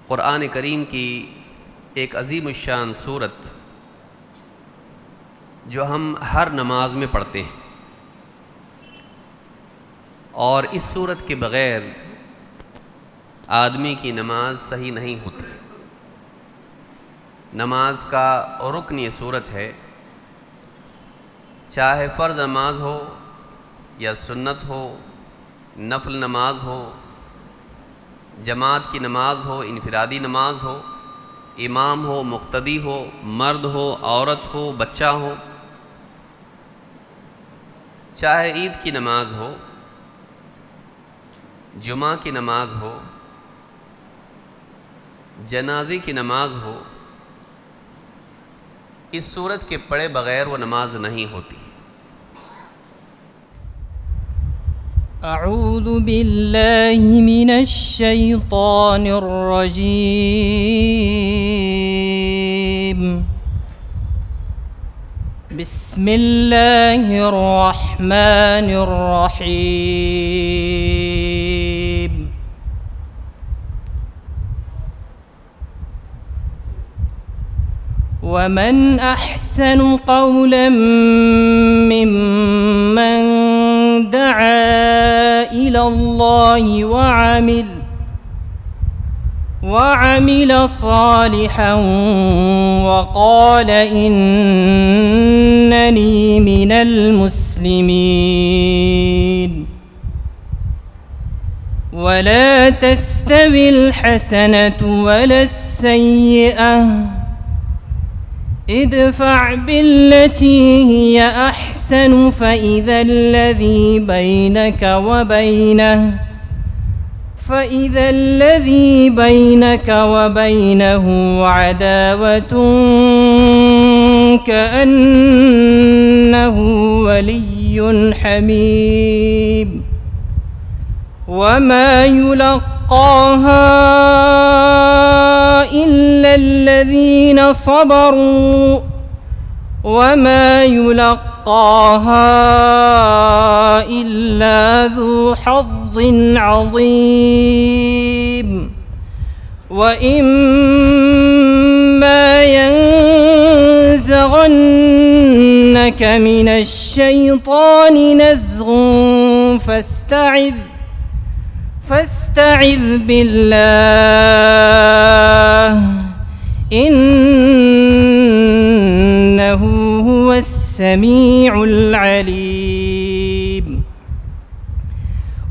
قرآن کریم کی ایک عظیم الشان سورت جو ہم ہر نماز میں پڑھتے ہیں، اور اس سورت کے بغیر آدمی کی نماز صحیح نہیں ہوتی۔ نماز کا رکن یہ سورت ہے، چاہے فرض نماز ہو یا سنت ہو، نفل نماز ہو، جماعت کی نماز ہو، انفرادی نماز ہو، امام ہو، مقتدی ہو، مرد ہو، عورت ہو، بچہ ہو، چاہے عید کی نماز ہو، جمعہ کی نماز ہو، جنازے کی نماز ہو، اس سورت کے پڑھے بغیر وہ نماز نہیں ہوتی۔ اعوذ باللہ من الشیطان الرجیم، بسم اللہ الرحمن الرحیم۔ ومن احسن قولا ممن دعا الى الله وعمل صالحا وقال انني من المسلمين۔ ولا تستوي الحسنة ولا السيئة، ادفع بالتي هي أحسن فإذا الذي بينك وبينه عداوة كأنه ولي حميم، وما يلقاها إلا الذين صبروا وما يلقاها إلا ذو حظ عظيم۔ وإما ينزغنك من الشيطان نزغ فاستعذ بالله إنه هو السميع العليم۔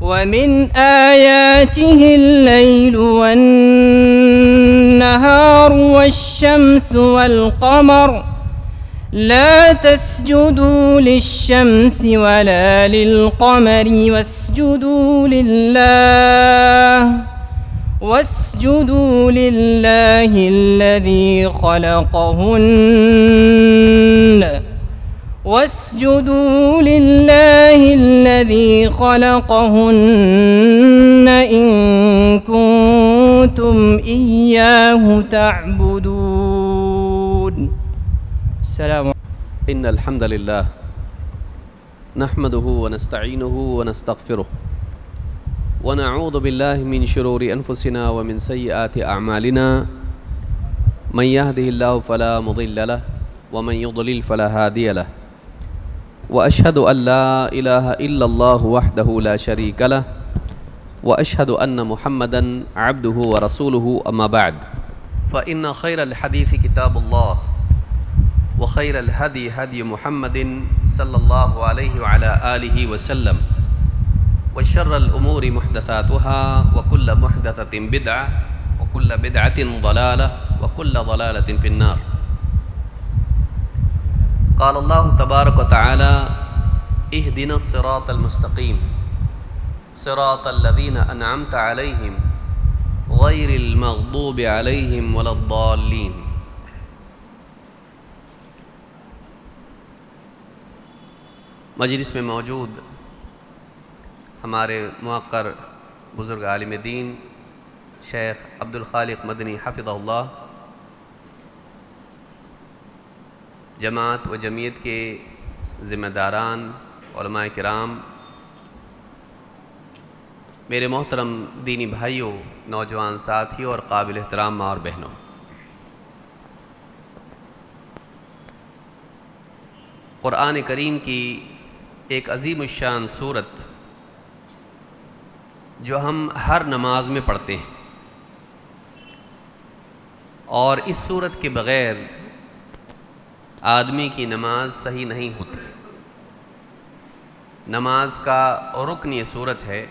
ومن آياته الليل والنهار والشمس والقمر، لا تسجدوا للشمس ولا للقمر واسجدوا لله الذي خلقهن إن كنتم إياه تعبدون۔ السلام إن الحمد لله نحمده ونستعينه ونستغفره ونعوذ بالله من شرور أنفسنا ومن سيئات أعمالنا، من يهده الله فلا مضل له ومن يضلل فلا هادي له، وأشهد أن لا إله إلا الله وحده لا شريك له، وأشهد أن محمدا عبده ورسوله، أما بعد، فإن خير الحديث كتاب الله، وخير الهدي هدي محمد صلى الله عليه وعلى آله وسلم، وشر الأمور محدثاتها، وكل محدثة بدعة، وكل بدعة ضلالة، وكل ضلالة في النار۔ قال الله تبارك وتعالى: اهدنا الصراط المستقيم صراط الذين أنعمت عليهم غير المغضوب عليهم ولا الضالين۔ مجلس میں موجود ہمارے موقر بزرگ عالم دین شیخ عبدالخالق مدنی حفظہ اللہ، جماعت و جمعیت کے ذمہ داران، علماء کرام، میرے محترم دینی بھائیوں، نوجوان ساتھیوں اور قابل احترام ماں اور بہنوں، قرآن کریم کی ایک عظیم الشان سورت جو ہم ہر نماز میں پڑھتے ہیں، اور اس سورت کے بغیر آدمی کی نماز صحیح نہیں ہوتی۔ نماز کا رکن یہ سورت ہے،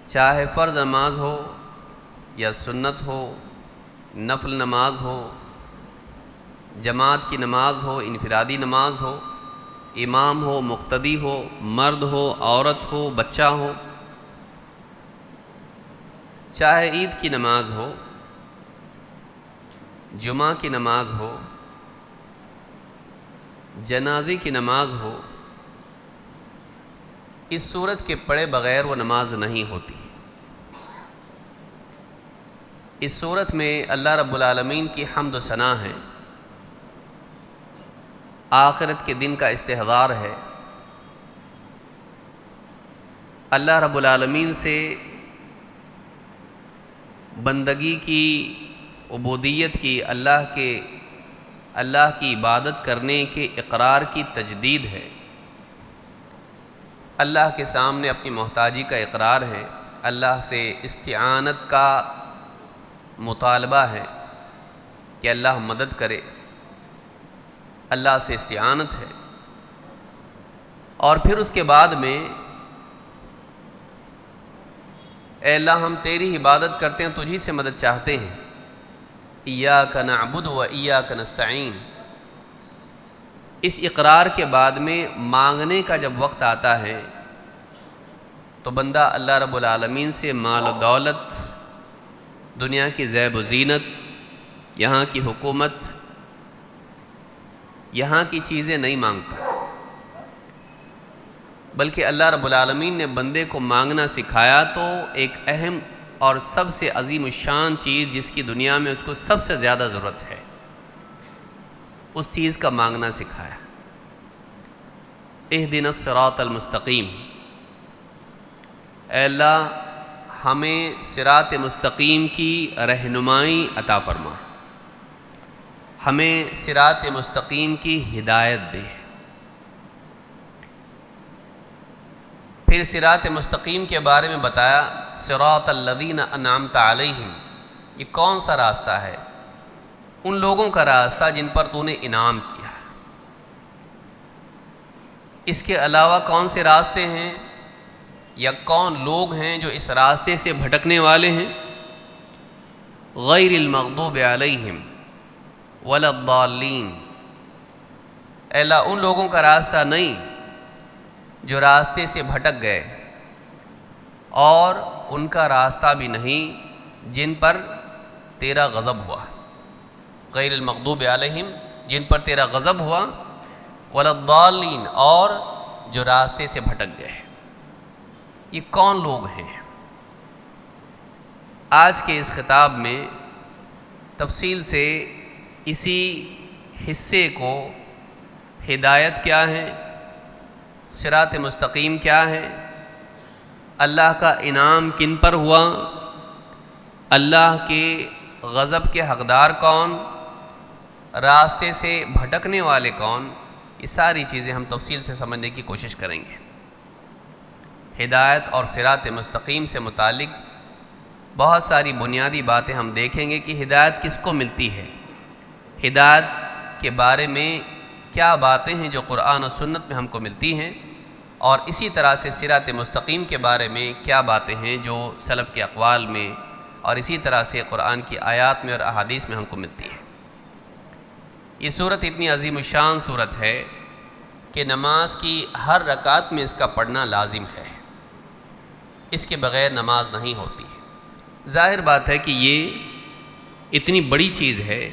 چاہے فرض نماز ہو یا سنت ہو، نفل نماز ہو، جماعت کی نماز ہو، انفرادی نماز ہو، امام ہو، مقتدی ہو، مرد ہو، عورت ہو، بچہ ہو، چاہے عید کی نماز ہو، جمعہ کی نماز ہو، جنازے کی نماز ہو، اس سورت کے پڑھے بغیر وہ نماز نہیں ہوتی۔ اس سورت میں اللہ رب العالمین کی حمد و ثنا ہے، آخرت کے دن کا استحضار ہے، اللہ رب العالمین سے بندگی کی، عبودیت کی، اللہ کی عبادت کرنے کے اقرار کی تجدید ہے، اللہ کے سامنے اپنی محتاجی کا اقرار ہے، اللہ سے استعانت کا مطالبہ ہے کہ اللہ مدد کرے، اللہ سے استعانت ہے، اور پھر اس کے بعد میں اے اللہ ہم تیری عبادت کرتے ہیں، تجھی سے مدد چاہتے ہیں، ایاک نعبد و ایاک نستعین۔ اس اقرار کے بعد میں مانگنے کا جب وقت آتا ہے تو بندہ اللہ رب العالمین سے مال و دولت، دنیا کی زیب و زینت، یہاں کی حکومت، یہاں کی چیزیں نہیں مانگتا، بلکہ اللہ رب العالمین نے بندے کو مانگنا سکھایا تو ایک اہم اور سب سے عظیم الشان چیز جس کی دنیا میں اس کو سب سے زیادہ ضرورت ہے، اس چیز کا مانگنا سکھایا۔ اہدنا الصراط المستقیم، اے اللہ ہمیں صراط مستقیم کی رہنمائی عطا فرما، ہمیں صراط مستقیم کی ہدایت دے۔ پھر صراط مستقیم کے بارے میں بتایا، صراط الذین انعمت علیہم، یہ کون سا راستہ ہے؟ ان لوگوں کا راستہ جن پر تو نے انعام کیا۔ اس کے علاوہ کون سے راستے ہیں یا کون لوگ ہیں جو اس راستے سے بھٹکنے والے ہیں؟ غیر المغضوب علیہم ولا الضالین، اے اللہ ان لوگوں کا راستہ نہیں جو راستے سے بھٹک گئے، اور ان کا راستہ بھی نہیں جن پر تیرا غضب ہوا۔ غیر المغضوب علیہم، جن پر تیرا غضب ہوا، ولا الضالین، اور جو راستے سے بھٹک گئے۔ یہ کون لوگ ہیں؟ آج کے اس خطاب میں تفصیل سے اسی حصے کو، ہدایت کیا ہے، صراط مستقیم کیا ہے، اللہ کا انعام کن پر ہوا، اللہ کے غضب کے حقدار کون، راستے سے بھٹکنے والے کون، یہ ساری چیزیں ہم تفصیل سے سمجھنے کی کوشش کریں گے۔ ہدایت اور صراط مستقیم سے متعلق بہت ساری بنیادی باتیں ہم دیکھیں گے کہ ہدایت کس کو ملتی ہے، ہدایت کے بارے میں کیا باتیں ہیں جو قرآن و سنت میں ہم کو ملتی ہیں، اور اسی طرح سے صراط مستقیم کے بارے میں کیا باتیں ہیں جو سلف کے اقوال میں، اور اسی طرح سے قرآن کی آیات میں اور احادیث میں ہم کو ملتی ہے۔ یہ سورت اتنی عظیم الشان سورت ہے کہ نماز کی ہر رکعت میں اس کا پڑھنا لازم ہے، اس کے بغیر نماز نہیں ہوتی۔ ظاہر بات ہے کہ یہ اتنی بڑی چیز ہے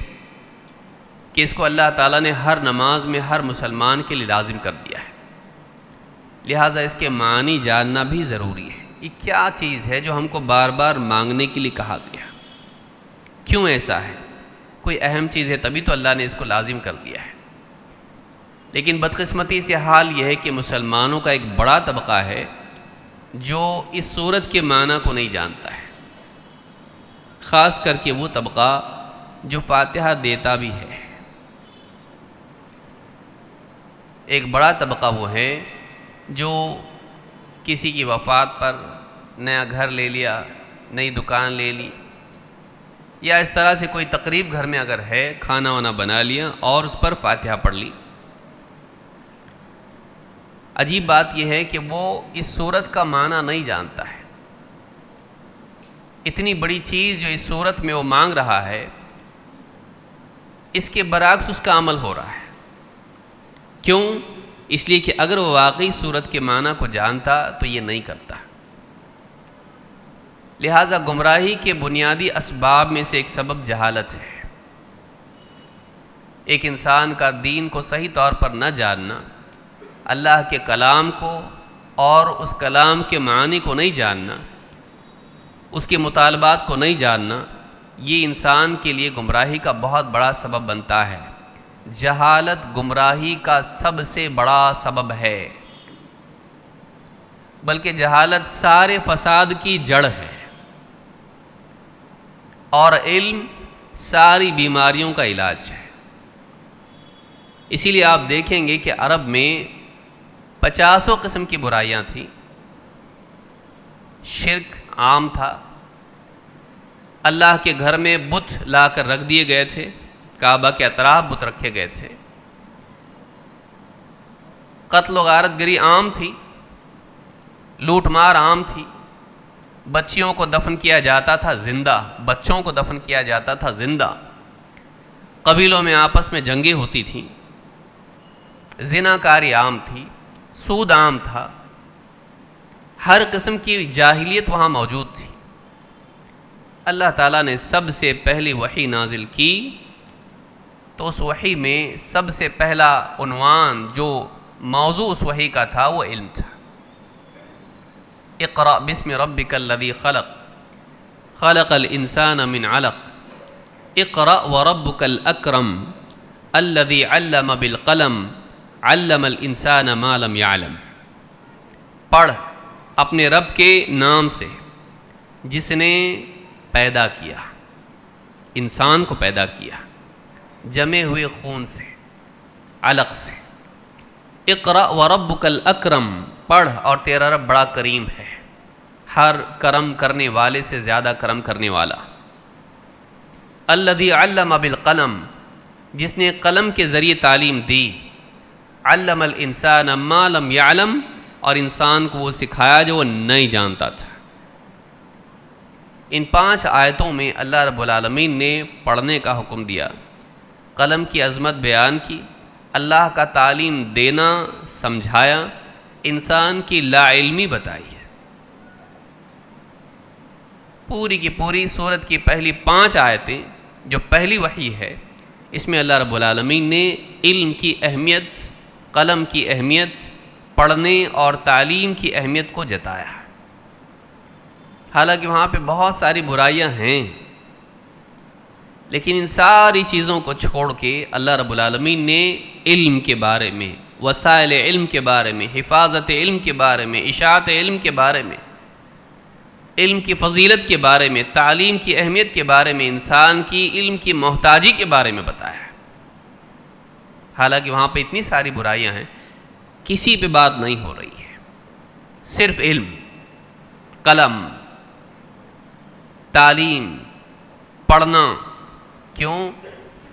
کہ اس کو اللہ تعالیٰ نے ہر نماز میں ہر مسلمان کے لیے لازم کر دیا ہے، لہٰذا اس کے معنی جاننا بھی ضروری ہے۔ یہ کیا چیز ہے جو ہم کو بار بار مانگنے کے لیے کہا گیا؟ کیوں ایسا ہے؟ کوئی اہم چیز ہے تبھی تو اللہ نے اس کو لازم کر دیا ہے۔ لیکن بدقسمتی سے حال یہ ہے کہ مسلمانوں کا ایک بڑا طبقہ ہے جو اس صورت کے معنی کو نہیں جانتا ہے، خاص کر کے وہ طبقہ جو فاتحہ دیتا بھی ہے۔ ایک بڑا طبقہ وہ ہے جو کسی کی وفات پر نیا گھر لے لیا، نئی دکان لے لی، یا اس طرح سے کوئی تقریب گھر میں اگر ہے، کھانا وانا بنا لیا اور اس پر فاتحہ پڑھ لی۔ عجیب بات یہ ہے کہ وہ اس صورت کا معنی نہیں جانتا ہے۔ اتنی بڑی چیز جو اس صورت میں وہ مانگ رہا ہے، اس کے برعکس اس کا عمل ہو رہا ہے۔ کیوں؟ اس لیے کہ اگر وہ واقعی صورت کے معنی کو جانتا تو یہ نہیں کرتا۔ لہٰذا گمراہی کے بنیادی اسباب میں سے ایک سبب جہالت ہے۔ ایک انسان کا دین کو صحیح طور پر نہ جاننا، اللہ کے کلام کو اور اس کلام کے معنی کو نہیں جاننا، اس کے مطالبات کو نہیں جاننا، یہ انسان کے لیے گمراہی کا بہت بڑا سبب بنتا ہے۔ جہالت گمراہی کا سب سے بڑا سبب ہے، بلکہ جہالت سارے فساد کی جڑ ہے، اور علم ساری بیماریوں کا علاج ہے۔ اسی لیے آپ دیکھیں گے کہ عرب میں 50 قسم کی برائیاں تھیں۔ شرک عام تھا، اللہ کے گھر میں بت لا کر رکھ دیے گئے تھے، کعبہ کے اطراف بت رکھے گئے تھے۔ قتل و غارت گری عام تھی، لوٹ مار عام تھی، بچیوں کو دفن کیا جاتا تھا زندہ، بچوں کو دفن کیا جاتا تھا زندہ، قبیلوں میں آپس میں جنگیں ہوتی تھیں، زناکاری عام تھی، سود عام تھا، ہر قسم کی جاہلیت وہاں موجود تھی۔ اللہ تعالیٰ نے سب سے پہلی وحی نازل کی تو اس وحی میں سب سے پہلا عنوان جو موضوع اس وحی کا تھا وہ علم تھا۔ اقرأ بسم ربک الذی خلق، خلق الانسان من علق، اقرأ وربک الاکرم الذی علم بالقلم، علم الانسان ما لم يعلم۔ پڑھ اپنے رب کے نام سے جس نے پیدا کیا، انسان کو پیدا کیا جمے ہوئے خون سے، علق سے۔ اقرأ وربک الاکرم، پڑھ اور تیرا رب بڑا کریم ہے، ہر کرم کرنے والے سے زیادہ کرم کرنے والا۔ الذی علم بالقلم، جس نے قلم کے ذریعے تعلیم دی، علم الانسان ما لم يعلم، اور انسان کو وہ سکھایا جو وہ نہیں جانتا تھا۔ ان 5 آیتوں میں اللہ رب العالمین نے پڑھنے کا حکم دیا، قلم کی عظمت بیان کی، اللہ کا تعلیم دینا سمجھایا، انسان کی لا علمی بتائی ہے۔ پوری کی پوری سورت کی پہلی 5 آیتیں جو پہلی وحی ہے، اس میں اللہ رب العالمین نے علم کی اہمیت، قلم کی اہمیت، پڑھنے اور تعلیم کی اہمیت کو جتایا۔ حالانکہ وہاں پہ بہت ساری برائیاں ہیں، لیکن ان ساری چیزوں کو چھوڑ کے اللہ رب العالمین نے علم کے بارے میں، وسائل علم کے بارے میں، حفاظت علم کے بارے میں، اشاعت علم کے بارے میں، علم کی فضیلت کے بارے میں، تعلیم کی اہمیت کے بارے میں، انسان کی علم کی محتاجی کے بارے میں بتایا۔ حالانکہ وہاں پہ اتنی ساری برائیاں ہیں، کسی پہ بات نہیں ہو رہی ہے، صرف علم، قلم، تعلیم، پڑھنا۔ کیوں؟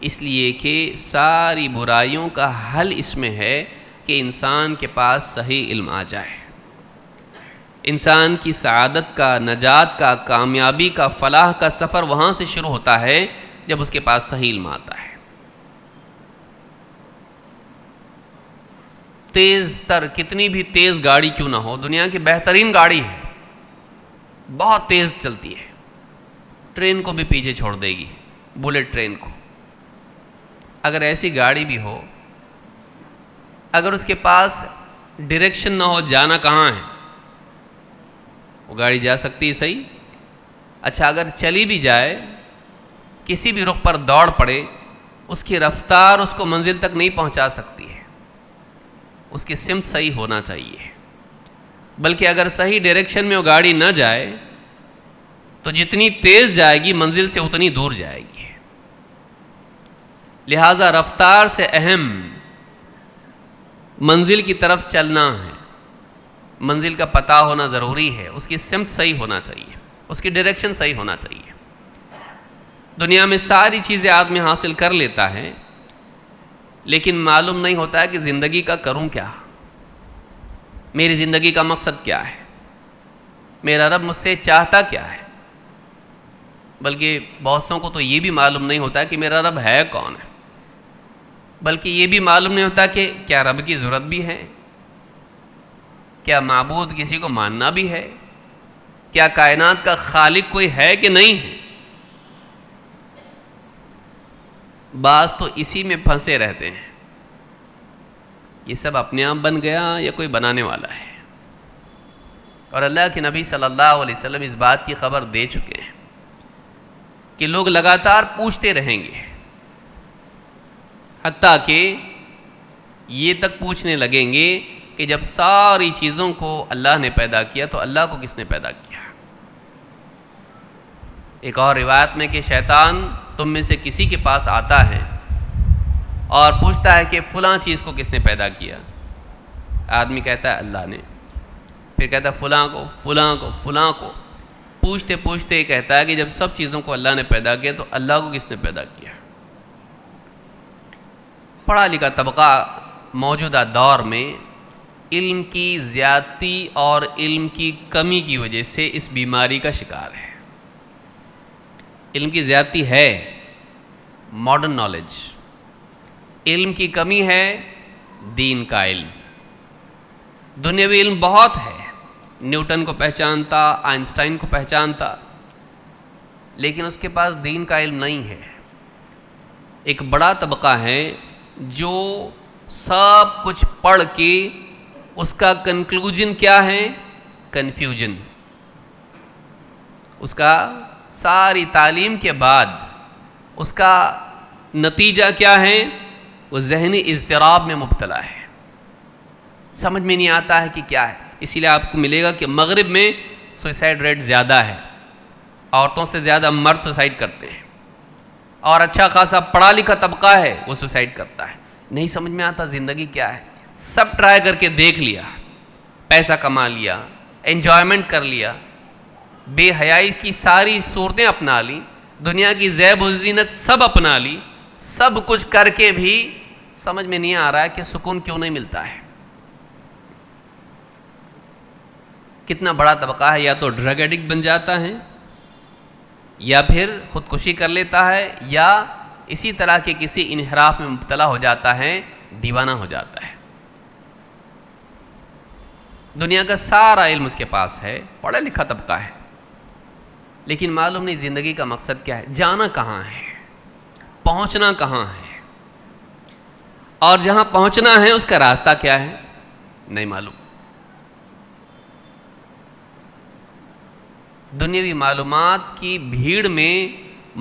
اس لیے کہ ساری برائیوں کا حل اس میں ہے کہ انسان کے پاس صحیح علم آ جائے۔ انسان کی سعادت کا، نجات کا، کامیابی کا، فلاح کا سفر وہاں سے شروع ہوتا ہے جب اس کے پاس صحیح علم آتا ہے۔ تیز تر، کتنی بھی تیز گاڑی کیوں نہ ہو، دنیا کی بہترین گاڑی ہے، بہت تیز چلتی ہے، ٹرین کو بھی پیچھے چھوڑ دے گی، بلٹ ٹرین کو۔ اگر ایسی گاڑی بھی ہو، اگر اس کے پاس ڈائریکشن نہ ہو جانا کہاں ہے، وہ گاڑی جا سکتی ہے صحیح؟ اچھا اگر چلی بھی جائے، کسی بھی رخ پر دوڑ پڑے، اس کی رفتار اس کو منزل تک نہیں پہنچا سکتی ہے، اس کی سمت صحیح ہونا چاہیے۔ بلکہ اگر صحیح ڈائریکشن میں وہ گاڑی نہ جائے تو جتنی تیز جائے گی منزل سے اتنی دور جائے گی. لہذا رفتار سے اہم منزل کی طرف چلنا ہے. منزل کا پتہ ہونا ضروری ہے، اس کی سمت صحیح ہونا چاہیے، اس کی ڈائریکشن صحیح ہونا چاہیے. دنیا میں ساری چیزیں آدمی حاصل کر لیتا ہے، لیکن معلوم نہیں ہوتا ہے کہ زندگی کا کروں کیا، میری زندگی کا مقصد کیا ہے، میرا رب مجھ سے چاہتا کیا ہے. بلکہ بہتوں کو تو یہ بھی معلوم نہیں ہوتا کہ میرا رب ہے کون ہے، بلکہ یہ بھی معلوم نہیں ہوتا کہ کیا رب کی ضرورت بھی ہے، کیا معبود کسی کو ماننا بھی ہے، کیا کائنات کا خالق کوئی ہے کہ نہیں ہے. بعض تو اسی میں پھنسے رہتے ہیں، یہ سب اپنے آپ بن گیا یا کوئی بنانے والا ہے. اور اللہ کے نبی صلی اللہ علیہ وسلم اس بات کی خبر دے چکے ہیں کہ لوگ لگاتار پوچھتے رہیں گے، حتیٰ کہ یہ تک پوچھنے لگیں گے کہ جب ساری چیزوں کو اللہ نے پیدا کیا تو اللہ کو کس نے پیدا کیا. ایک اور روایت میں کہ شیطان تم میں سے کسی کے پاس آتا ہے اور پوچھتا ہے کہ فلاں چیز کو کس نے پیدا کیا. آدمی کہتا ہے اللہ نے، پھر کہتا ہے فلاں کو فلاں کو فلاں کو. پوچھتے پوچھتے یہ کہتا ہے کہ جب سب چیزوں کو اللہ نے پیدا کیا تو اللہ کو کس نے پیدا کیا. پڑھا لکھا طبقہ موجودہ دور میں علم کی زیادتی اور علم کی کمی کی وجہ سے اس بیماری کا شکار ہے. علم کی زیادتی ہے، ماڈرن نالج، علم کی کمی ہے، دین کا علم. دنیاوی علم بہت ہے، نیوٹن کو پہچانتا، آئنسٹائن کو پہچانتا، لیکن اس کے پاس دین کا علم نہیں ہے. ایک بڑا طبقہ ہے جو سب کچھ پڑھ کے اس کا کنکلوژن کیا ہے؟ کنفیوژن. اس کا ساری تعلیم کے بعد اس کا نتیجہ کیا ہے؟ وہ ذہنی اضطراب میں مبتلا ہے، سمجھ میں نہیں آتا ہے کہ کیا ہے. اسی لیے آپ کو ملے گا کہ مغرب میں سوسائڈ ریٹ زیادہ ہے، عورتوں سے زیادہ مرد سوسائڈ کرتے ہیں، اور اچھا خاصا پڑھا لکھا طبقہ ہے وہ سوسائڈ کرتا ہے. نہیں سمجھ میں آتا زندگی کیا ہے. سب ٹرائی کر کے دیکھ لیا، پیسہ کما لیا، انجوائمنٹ کر لیا، بے حیائی کی ساری صورتیں اپنا لی، دنیا کی زیب و زینت سب اپنا لی، سب کچھ کر کے بھی سمجھ میں نہیں آ رہا ہے کہ سکون کیوں نہیں ملتا ہے. کتنا بڑا طبقہ ہے، یا تو ڈرگ ایڈکٹ بن جاتا ہے، یا پھر خودکشی کر لیتا ہے، یا اسی طرح کے کسی انحراف میں مبتلا ہو جاتا ہے، دیوانہ ہو جاتا ہے. دنیا کا سارا علم اس کے پاس ہے، پڑھا لکھا طبقہ ہے، لیکن معلوم نہیں زندگی کا مقصد کیا ہے، جانا کہاں ہے، پہنچنا کہاں ہے، اور جہاں پہنچنا ہے اس کا راستہ کیا ہے نہیں معلوم. دنیاوی معلومات کی بھیڑ میں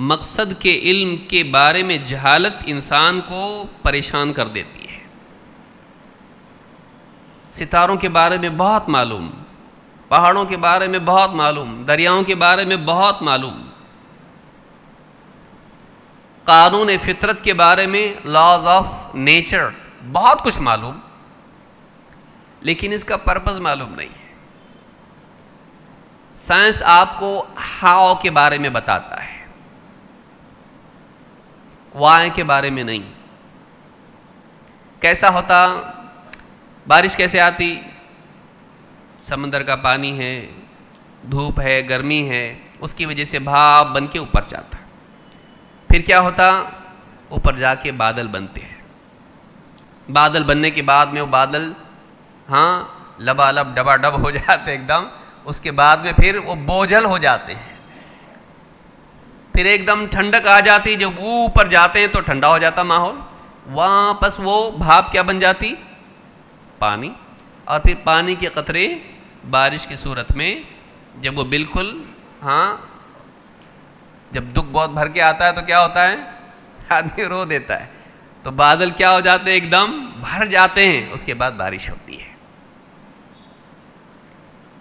مقصد کے علم کے بارے میں جہالت انسان کو پریشان کر دیتی ہے. ستاروں کے بارے میں بہت معلوم، پہاڑوں کے بارے میں بہت معلوم، دریاؤں کے بارے میں بہت معلوم، قانون فطرت کے بارے میں، لاز آف نیچر بہت کچھ معلوم، لیکن اس کا پرپز معلوم نہیں ہے. سائنس آپ کو ہاؤ کے بارے میں بتاتا ہے، وائے کے بارے میں نہیں. کیسا ہوتا، بارش کیسے آتی، سمندر کا پانی ہے، دھوپ ہے، گرمی ہے، اس کی وجہ سے بھاپ بن کے اوپر جاتا. پھر کیا ہوتا، اوپر جا کے بادل بنتے ہیں. بادل بننے کے بعد میں وہ بادل لبالب ڈبا ڈب ہو جاتے ایک دم. اس کے بعد میں پھر وہ بوجھل ہو جاتے ہیں، پھر ایک دم ٹھنڈک آ جاتی. جب اوپر جاتے ہیں تو ٹھنڈا ہو جاتا ماحول، واپس وہ بھاپ کیا بن جاتی، پانی. اور پھر پانی کے قطرے بارش کی صورت میں جب وہ بالکل جب دکھ بہت بھر کے آتا ہے تو کیا ہوتا ہے، آدمی رو دیتا ہے. تو بادل کیا ہو جاتے ہیں، ایک دم بھر جاتے ہیں، اس کے بعد بارش ہوتی ہے.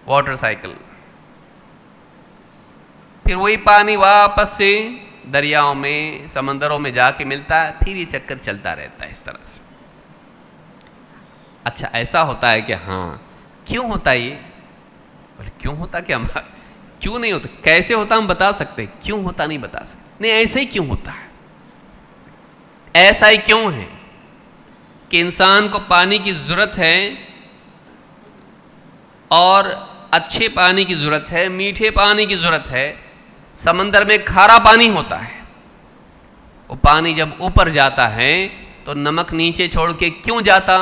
Water cycle. پھر وہی پانی واپس سے دریاؤں میں سمندروں میں جا کے ملتا ہے, پھر یہ چکر چلتا رہتا ہے اس طرح سے. اچھا ایسا ہوتا ہے کہ ہاں کیوں ہوتا ہے یہ؟ بولے کیوں ہوتا کیا؟ کیوں نہیں ہوتا؟ کیسے ہوتا ہم بتا سکتے, کیوں ہوتا نہیں بتا سکتے. نہیں ایسا ہی کیوں ہوتا ہے, ایسا ہی کیوں ہے کہ انسان کو پانی کی ضرورت ہے, اور اچھے پانی کی ضرورت ہے, میٹھے پانی کی ضرورت ہے. سمندر میں کھارا پانی ہوتا ہے, وہ پانی جب اوپر جاتا ہے تو نمک نیچے چھوڑ کے کیوں جاتا,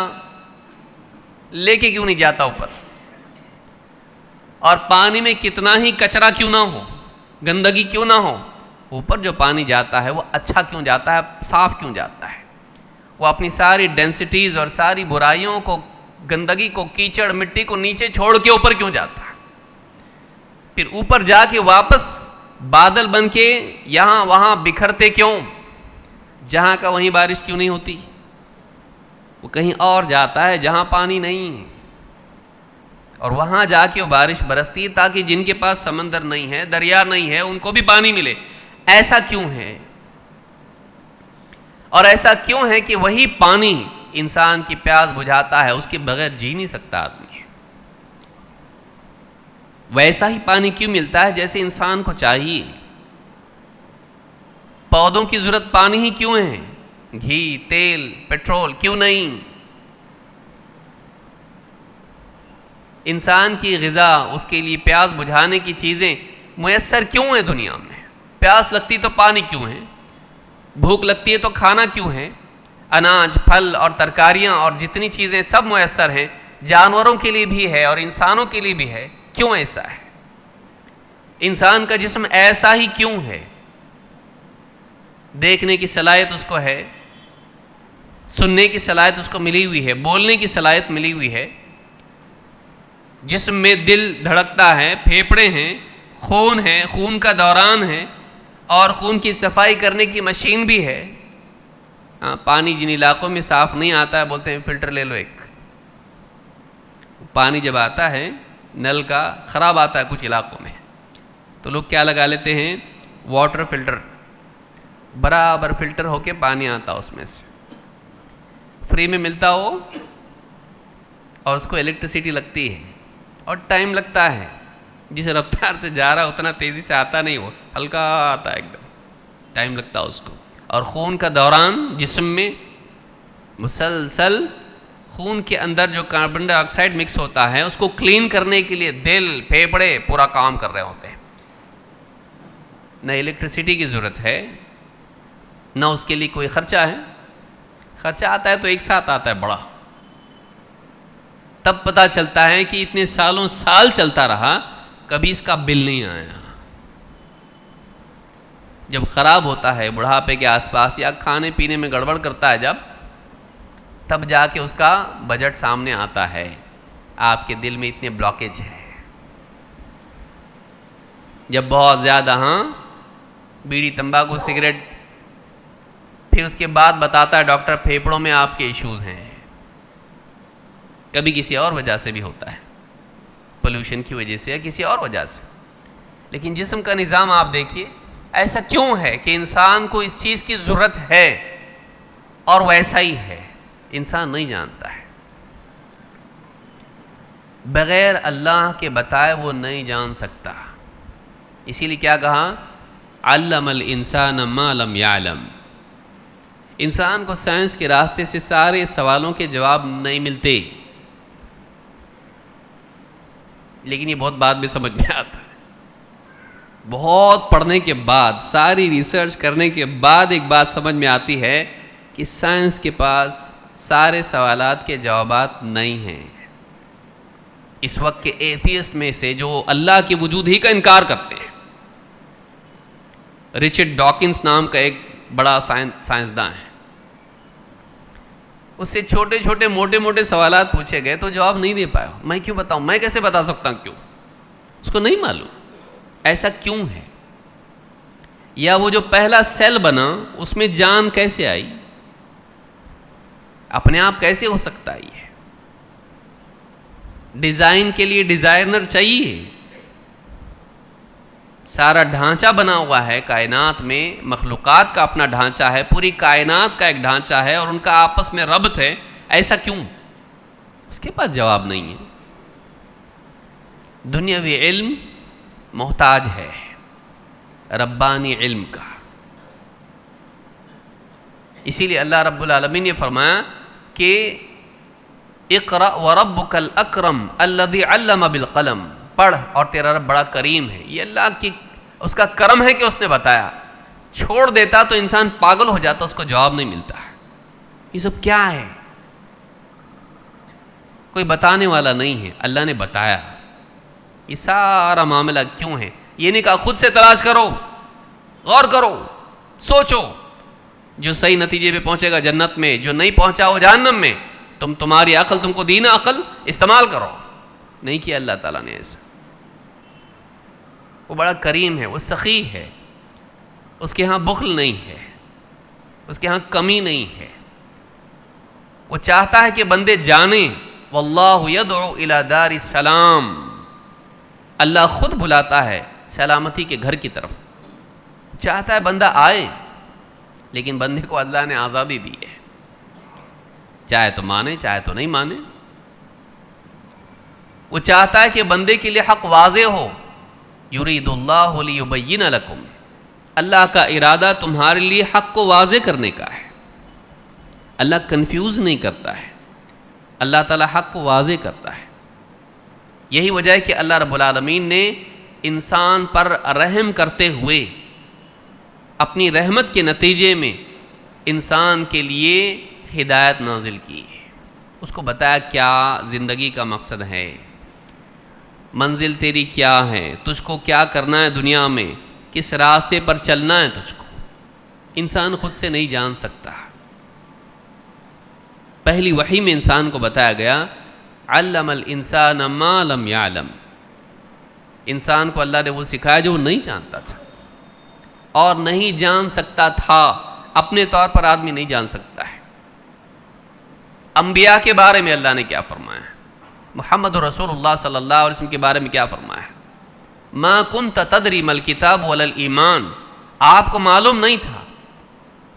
لے کے کیوں نہیں جاتا اوپر؟ اور پانی میں کتنا ہی کچرا کیوں نہ ہو, گندگی کیوں نہ ہو, اوپر جو پانی جاتا ہے وہ اچھا کیوں جاتا ہے, صاف کیوں جاتا ہے؟ وہ اپنی ساری ڈینسٹیز اور ساری برائیوں کو, گندگی کو, کیچڑ مٹی کو نیچے چھوڑ کے اوپر کیوں جاتا ہے؟ پھر اوپر جا کے واپس بادل بن کے یہاں وہاں بکھرتے کیوں؟ جہاں کا وہیں بارش کیوں نہیں ہوتی؟ وہ کہیں اور جاتا ہے جہاں پانی نہیں ہے, اور وہاں جا کے وہ بارش برستی ہے تاکہ جن کے پاس سمندر نہیں ہے, دریا نہیں ہے, ان کو بھی پانی ملے. ایسا کیوں ہے؟ اور ایسا کیوں ہے کہ وہی پانی انسان کی پیاس بجھاتا ہے, اس کے بغیر جی نہیں سکتا آدمی. ویسا ہی پانی کیوں ملتا ہے جیسے انسان کو چاہیے. پودوں کی ضرورت پانی ہی کیوں ہے, گھی, تیل, پیٹرول کیوں نہیں؟ انسان کی غذا, اس کے لیے پیاس بجھانے کی چیزیں میسر کیوں ہیں دنیا میں؟ پیاس لگتی تو پانی کیوں ہے, بھوک لگتی ہے تو کھانا کیوں ہے, اناج, پھل اور ترکاریاں اور جتنی چیزیں سب میسر ہیں, جانوروں کے لیے بھی ہے اور انسانوں کے لیے بھی ہے. کیوں ایسا ہے؟ انسان کا جسم ایسا ہی کیوں ہے؟ دیکھنے کی صلاحیت اس کو ہے, سننے کی صلاحیت اس کو ملی ہوئی ہے, بولنے کی صلاحیت ملی ہوئی ہے, جسم میں دل دھڑکتا ہے, پھیپھڑے ہیں, خون ہے, خون کا دوران ہے, اور خون کی صفائی کرنے کی مشین بھی ہے. ہاں پانی جن علاقوں میں صاف نہیں آتا ہے بولتے ہیں فلٹر لے لو ایک. پانی جب آتا ہے نل کا خراب آتا ہے کچھ علاقوں میں, تو لوگ کیا لگا لیتے ہیں, واٹر فلٹر. برابر فلٹر ہو کے پانی آتا اس میں سے, فری میں ملتا ہو, اور اس کو الیکٹریسٹی لگتی ہے اور ٹائم لگتا ہے. جس رفتار سے جا رہا اتنا تیزی سے آتا نہیں, وہ ہلکا آتا ہے ایک دم, ٹائم لگتا ہے اس کو. اور خون کا دوران جسم میں مسلسل, خون کے اندر جو کاربن ڈائی آکسائڈ مکس ہوتا ہے اس کو کلین کرنے کے لیے دل, پھیپھڑے پورا کام کر رہے ہوتے ہیں. نہ الیکٹریسٹی کی ضرورت ہے, نہ اس کے لیے کوئی خرچہ ہے. خرچہ آتا ہے تو ایک ساتھ آتا ہے بڑا, تب پتہ چلتا ہے کہ اتنے سالوں سال چلتا رہا, کبھی اس کا بل نہیں آیا. جب خراب ہوتا ہے بڑھاپے کے آس پاس یا کھانے پینے میں گڑبڑ کرتا ہے جب, تب جا کے اس کا بجٹ سامنے آتا ہے. آپ کے دل میں اتنے بلاکیج ہے. جب بہت زیادہ بیڑی, تمباکو, سگریٹ, پھر اس کے بعد بتاتا ہے ڈاکٹر پھیپھڑوں میں آپ کے ایشوز ہیں. کبھی کسی اور وجہ سے بھی ہوتا ہے, پولوشن کی وجہ سے یا کسی اور وجہ سے. لیکن جسم کا نظام آپ دیکھیے, ایسا کیوں ہے کہ انسان کو اس چیز کی ضرورت ہے اور ویسا ہی ہے؟ انسان نہیں جانتا ہے. بغیر اللہ کے بتائے وہ نہیں جان سکتا. اسی لیے کیا کہا, علم الانسان ما لم یعلم. انسان کو سائنس کے راستے سے سارے سوالوں کے جواب نہیں ملتے, لیکن یہ بہت بعد میں سمجھ میں آتا ہے. بہت پڑھنے کے بعد, ساری ریسرچ کرنے کے بعد ایک بات سمجھ میں آتی ہے کہ سائنس کے پاس سارے سوالات کے جوابات نہیں ہیں. اس وقت کے ایتھیسٹ میں سے جو اللہ کے وجود ہی کا انکار کرتے ہیں, رچرڈ ڈاکنز نام کا ایک بڑا سائنسداں ہے, اس سے چھوٹے چھوٹے موٹے موٹے سوالات پوچھے گئے تو جواب نہیں دے پایا. میں کیوں بتاؤں, میں کیسے بتا سکتا ہوں کیوں؟ اس کو نہیں معلوم ایسا کیوں ہے. یا وہ جو پہلا سیل بنا اس میں جان کیسے آئی, اپنے آپ کیسے ہو سکتا ہے یہ؟ ڈیزائن کے لیے ڈیزائنر چاہیے. سارا ڈھانچہ بنا ہوا ہے کائنات میں، مخلوقات کا اپنا ڈھانچہ ہے، پوری کائنات کا ایک ڈھانچہ ہے اور ان کا آپس میں ربط ہے. ایسا کیوں؟ اس کے پاس جواب نہیں ہے. دنیاوی علم محتاج ہے ربانی علم کا. اسی لیے اللہ رب العالمین نے فرمایا کہ اقرأ وربک الاکرم الذی علم بالقلم، پڑھ اور تیرا رب بڑا کریم ہے. یہ اللہ کی اس کا کرم ہے کہ اس نے بتایا. چھوڑ دیتا تو انسان پاگل ہو جاتا، اس کو جواب نہیں ملتا. یہ سب کیا ہے؟ کوئی بتانے والا نہیں ہے، اللہ نے بتایا. یہ سارا معاملہ کیوں ہے؟ یہ نہیں کہا خود سے تلاش کرو، غور کرو، سوچو. جو صحیح نتیجے پہ پہنچے گا جنت میں، جو نہیں پہنچا وہ جہنم میں. تمہاری عقل تم کو دی نا، عقل استعمال کرو. نہیں کیا اللہ تعالیٰ نے ایسا. وہ بڑا کریم ہے، وہ سخی ہے، اس کے ہاں بخل نہیں ہے، اس کے ہاں کمی نہیں ہے. وہ چاہتا ہے کہ بندے جانیں واللہ یدعو الی دار السلام، اللہ خود بلاتا ہے سلامتی کے گھر کی طرف. چاہتا ہے بندہ آئے، لیکن بندے کو اللہ نے آزادی دی ہے، چاہے تو مانے چاہے تو نہیں مانے. وہ چاہتا ہے کہ بندے کے لیے حق واضح ہو. یرید اللہ لیبین لکم، اللہ کا ارادہ تمہارے لیے حق کو واضح کرنے کا ہے. اللہ کنفیوز نہیں کرتا ہے، اللہ تعالیٰ حق کو واضح کرتا ہے. یہی وجہ ہے کہ اللہ رب العالمین نے انسان پر رحم کرتے ہوئے اپنی رحمت کے نتیجے میں انسان کے لیے ہدایت نازل کی. اس کو بتایا کیا زندگی کا مقصد ہے، منزل تیری کیا ہے، تجھ کو کیا کرنا ہے دنیا میں، کس راستے پر چلنا ہے تجھ کو. انسان خود سے نہیں جان سکتا. پہلی وحی میں انسان کو بتایا گیا علم الانسان ما لم یعلم. انسان کو اللہ نے وہ سکھایا جو وہ نہیں جانتا تھا اور نہیں جان سکتا تھا. اپنے طور پر آدمی نہیں جان سکتا ہے. انبیاء کے بارے میں اللہ نے کیا فرمایا ہے، محمد رسول اللہ صلی اللہ علیہ وسلم کے بارے میں کیا فرمایا ہے. ما کنت تدری ما الکتاب ولا الایمان، آپ کو معلوم نہیں تھا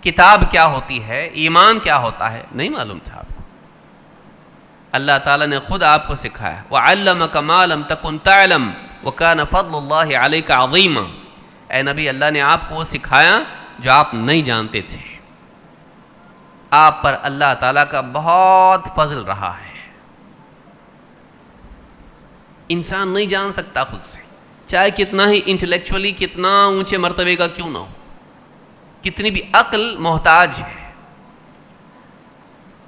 کتاب کیا ہوتی ہے، ایمان کیا ہوتا ہے، نہیں معلوم تھا آپ کو. اللہ تعالیٰ نے خود آپ کو سکھایا. وعلمک ما لم تکن تعلم وکان فضل اللہ علیک عظیما. اے نبی، اللہ نے آپ کو وہ سکھایا جو آپ نہیں جانتے تھے. آپ پر اللہ تعالیٰ کا بہت فضل رہا ہے. انسان نہیں جان سکتا خود سے، چاہے کتنا ہی انٹلیکچولی کتنا اونچے مرتبے کا کیوں نہ ہو، کتنی بھی عقل محتاج ہے.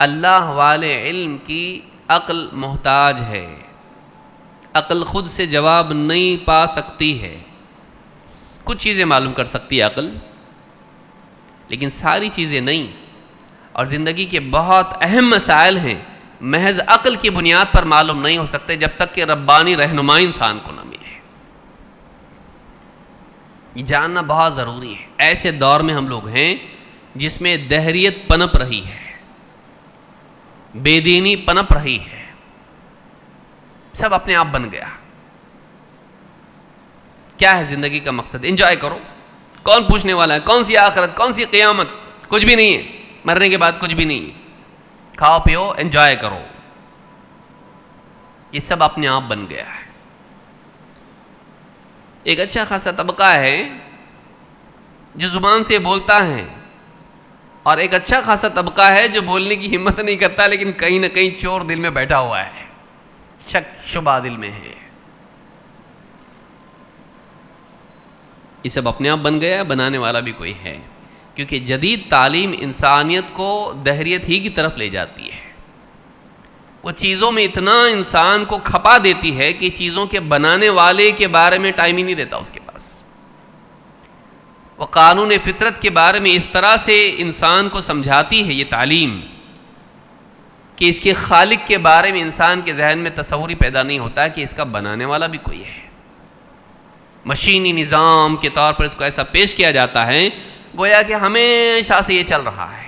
اللہ والے علم کی عقل محتاج ہے. عقل خود سے جواب نہیں پا سکتی ہے. کچھ چیزیں معلوم کر سکتی ہے عقل، لیکن ساری چیزیں نہیں. اور زندگی کے بہت اہم مسائل ہیں محض عقل کی بنیاد پر معلوم نہیں ہو سکتے جب تک کہ ربانی رہنمائی انسان کو نہ ملے. یہ جاننا بہت ضروری ہے. ایسے دور میں ہم لوگ ہیں جس میں دہریت پنپ رہی ہے، بے دینی پنپ رہی ہے، سب اپنے آپ بن گیا. کیا ہے زندگی کا مقصد؟ انجوائے کرو. کون پوچھنے والا ہے؟ کون سی آخرت، کون سی قیامت؟ کچھ بھی نہیں ہے. مرنے کے بعد کچھ بھی نہیں ہے. کھاؤ پیو انجوائے کرو. یہ سب اپنے آپ بن گیا ہے. ایک اچھا خاصا طبقہ ہے جو زبان سے بولتا ہے، اور ایک اچھا خاصا طبقہ ہے جو بولنے کی ہمت نہیں کرتا لیکن کہیں نہ کہیں چور دل میں بیٹھا ہوا ہے، شک شبہ دل میں ہے. یہ سب اپنے آپ بن گیا، بنانے والا بھی کوئی ہے. کیونکہ جدید تعلیم انسانیت کو دہریت ہی کی طرف لے جاتی ہے. وہ چیزوں میں اتنا انسان کو کھپا دیتی ہے کہ چیزوں کے بنانے والے کے بارے میں ٹائم ہی نہیں رہتا اس کے پاس. وہ قانون فطرت کے بارے میں اس طرح سے انسان کو سمجھاتی ہے یہ تعلیم کہ اس کے خالق کے بارے میں انسان کے ذہن میں تصور ہی پیدا نہیں ہوتا کہ اس کا بنانے والا بھی کوئی ہے. مشینی نظام کے طور پر اس کو ایسا پیش کیا جاتا ہے گویا کہ ہمیشہ سے یہ چل رہا ہے.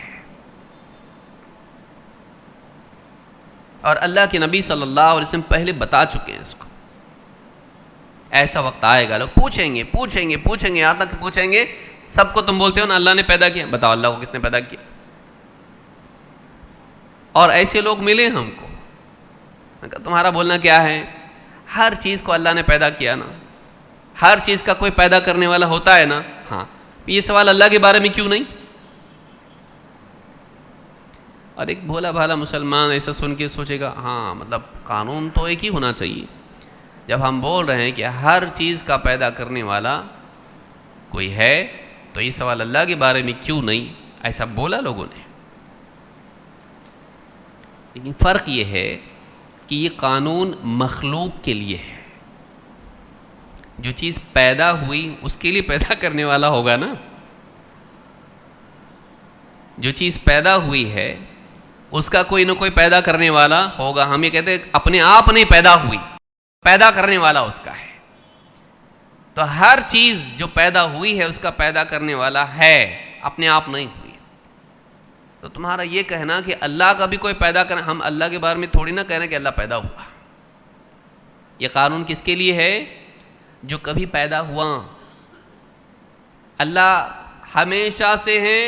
اور اللہ کے نبی صلی اللہ علیہ وسلم پہلے بتا چکے ہیں اس کو. ایسا وقت آئے گا لوگ پوچھیں گے یہاں تک پوچھیں گے سب کو تم بولتے ہو نا اللہ نے پیدا کیا, بتاؤ اللہ کو کس نے پیدا کیا؟ اور ایسے لوگ ملے ہم کو, تمہارا بولنا کیا ہے؟ ہر چیز کو اللہ نے پیدا کیا نا, ہر چیز کا کوئی پیدا کرنے والا ہوتا ہے نا. ہاں, یہ سوال اللہ کے بارے میں کیوں نہیں؟ اور ایک بھولا بھالا مسلمان ایسا سن کے سوچے گا ہاں مطلب قانون تو ایک ہی ہونا چاہیے. جب ہم بول رہے ہیں کہ ہر چیز کا پیدا کرنے والا کوئی ہے تو یہ سوال اللہ کے بارے میں کیوں نہیں؟ ایسا بولا لوگوں نے. لیکن فرق یہ ہے کہ یہ قانون مخلوق کے لیے ہے. جو چیز پیدا ہوئی اس کے لیے پیدا کرنے والا ہوگا نا. جو چیز پیدا ہوئی ہے اس کا کوئی نہ کوئی پیدا کرنے والا ہوگا. ہم یہ کہتے ہیں اپنے آپ نہیں پیدا ہوئی, پیدا کرنے والا اس کا ہے. تو ہر چیز جو پیدا ہوئی ہے اس کا پیدا کرنے والا ہے, اپنے آپ نہیں ہوئی. تو تمہارا یہ کہنا کہ اللہ کا بھی کوئی پیدا کرنا, ہم اللہ کے بارے میں تھوڑی نہ کہہ رہے ہیں کہ اللہ پیدا ہوا. یہ قانون کس کے لیے ہے؟ جو کبھی پیدا ہوا. اللہ ہمیشہ سے ہے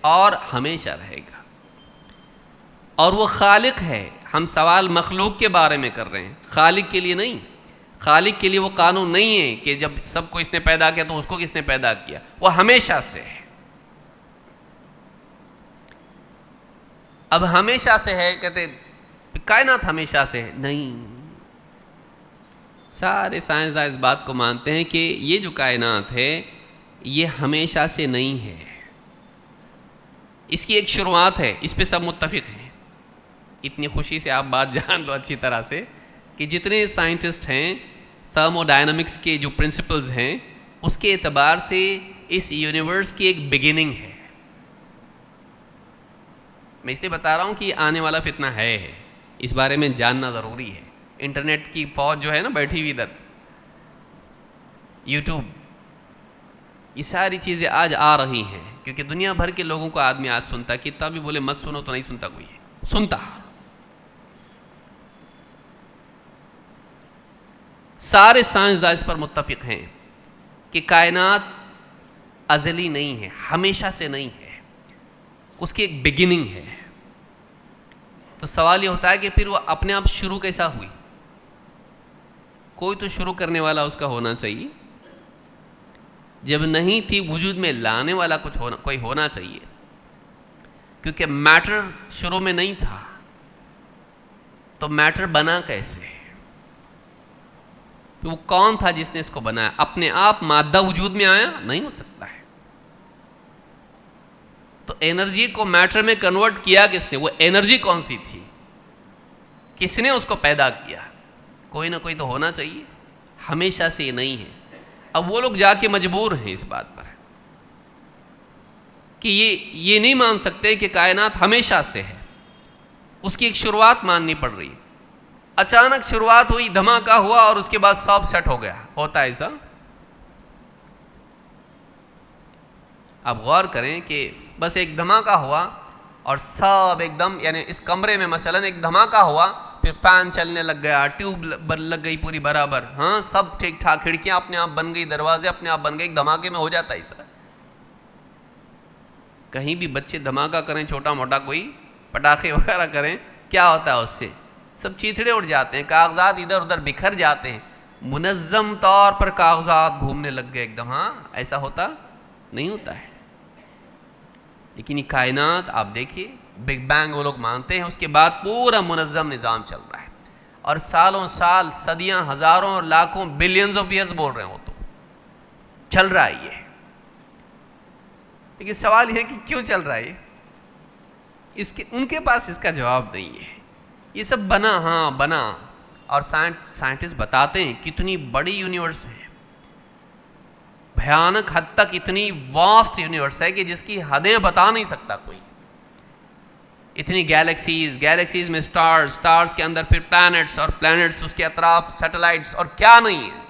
اور ہمیشہ رہے گا, اور وہ خالق ہے. ہم سوال مخلوق کے بارے میں کر رہے ہیں, خالق کے لیے نہیں. خالق کے لیے وہ قانون نہیں ہے کہ جب سب کو اس نے پیدا کیا تو اس کو کس نے پیدا کیا. وہ ہمیشہ سے ہے. اب ہمیشہ سے ہے کہتے کائنات ہمیشہ سے ہے, نہیں. سارے سائنسداں اس بات کو مانتے ہیں کہ یہ جو کائنات ہے یہ ہمیشہ سے نہیں ہے, اس کی ایک شروعات ہے. اس پہ سب متفق ہیں. اتنی خوشی سے آپ بات جان لو اچھی طرح سے کہ جتنے سائنٹسٹ ہیں تھرمو ڈائنامکس کے جو پرنسپلز ہیں اس کے اعتبار سے اس یونیورس کی ایک بگننگ ہے. میں اس لیے بتا رہا ہوں کہ یہ آنے والا فتنہ ہے, اس بارے میں جاننا ضروری ہے. انٹرنیٹ کی فوج جو ہے نا بیٹھی ہوئی ادھر, یوٹیوب, یہ ساری چیزیں آج آ رہی ہیں کیونکہ دنیا بھر کے لوگوں کو آدمی آج سنتا ہے. کتنا بھی بولے مت سنو تو نہیں سنتا, کوئی سنتا. سارے سائنسداں اس پر متفق ہیں کہ کائنات ازلی نہیں ہے, ہمیشہ سے نہیں ہے, اس کی ایک بگننگ ہے. تو سوال یہ ہوتا ہے کہ پھر وہ اپنے آپ شروع کیسا ہوئی؟ کوئی تو شروع کرنے والا اس کا ہونا چاہیے. جب نہیں تھی وجود میں لانے والا کوئی ہونا چاہیے, کیونکہ میٹر شروع میں نہیں تھا تو میٹر بنا کیسے؟ وہ کون تھا جس نے اس کو بنایا؟ اپنے آپ مادہ وجود میں آیا؟ نہیں ہو سکتا ہے. تو انرجی کو میٹر میں کنورٹ کیا کس نے؟ وہ انرجی کون سی تھی؟ کس نے اس کو پیدا کیا؟ کوئی نہ کوئی تو ہونا چاہیے, ہمیشہ سے یہ نہیں ہے. اب وہ لوگ جا کے مجبور ہیں اس بات پر کہ یہ نہیں مان سکتے کہ کائنات ہمیشہ سے ہے, اس کی ایک شروعات ماننی پڑ رہی. اچانک شروعات ہوئی, دھماکہ ہوا اور اس کے بعد سب سیٹ ہو گیا. ہوتا ہے ایسا؟ آپ غور کریں کہ بس ایک دھماکہ ہوا اور سب ایک دم, یعنی اس کمرے میں مثلا ایک دھماکہ ہوا, پھر فین چلنے لگ گیا, ٹیوب لگ گئی پوری برابر, ہاں سب ٹھیک ٹھاک, کھڑکیاں اپنے آپ بن گئی, دروازے اپنے آپ بن گئے. ایک دھماکے میں ہو جاتا ہے ایسا. کہیں بھی بچے دھماکہ کریں, چھوٹا موٹا کوئی پٹاخے وغیرہ کریں, کیا ہوتا ہے اس سے؟ سب چیتھڑے اڑ جاتے ہیں, کاغذات ادھر ادھر بکھر جاتے ہیں. منظم طور پر کاغذات گھومنے لگ گئے ایک دم. ہاں ایسا ہوتا نہیں ہوتا ہے. لیکن یہ کائنات آپ دیکھیے, بگ بینگ وہ لوگ مانتے ہیں, اس کے بعد پورا منظم نظام چل رہا ہے, اور سالوں سال, صدیاں, ہزاروں اور لاکھوں, بلینز آف ایئرز بول رہے ہیں, وہ تو چل رہا ہے یہ. لیکن سوال یہ ہے کہ کیوں چل رہا ہے یہ؟ ان کے پاس اس کا جواب نہیں ہے. یہ سب بنا, ہاں بنا, اور سائنٹسٹ بتاتے ہیں کتنی بڑی یونیورس ہے, بھیانک حد تک اتنی واسٹ یونیورس ہے کہ جس کی حدیں بتا نہیں سکتا کوئی. اتنی گیلیکسیز میں سٹارز کے اندر پھر پلانٹس, اور پلانٹس اس کے اطراف سیٹلائٹس, اور کیا نہیں ہے.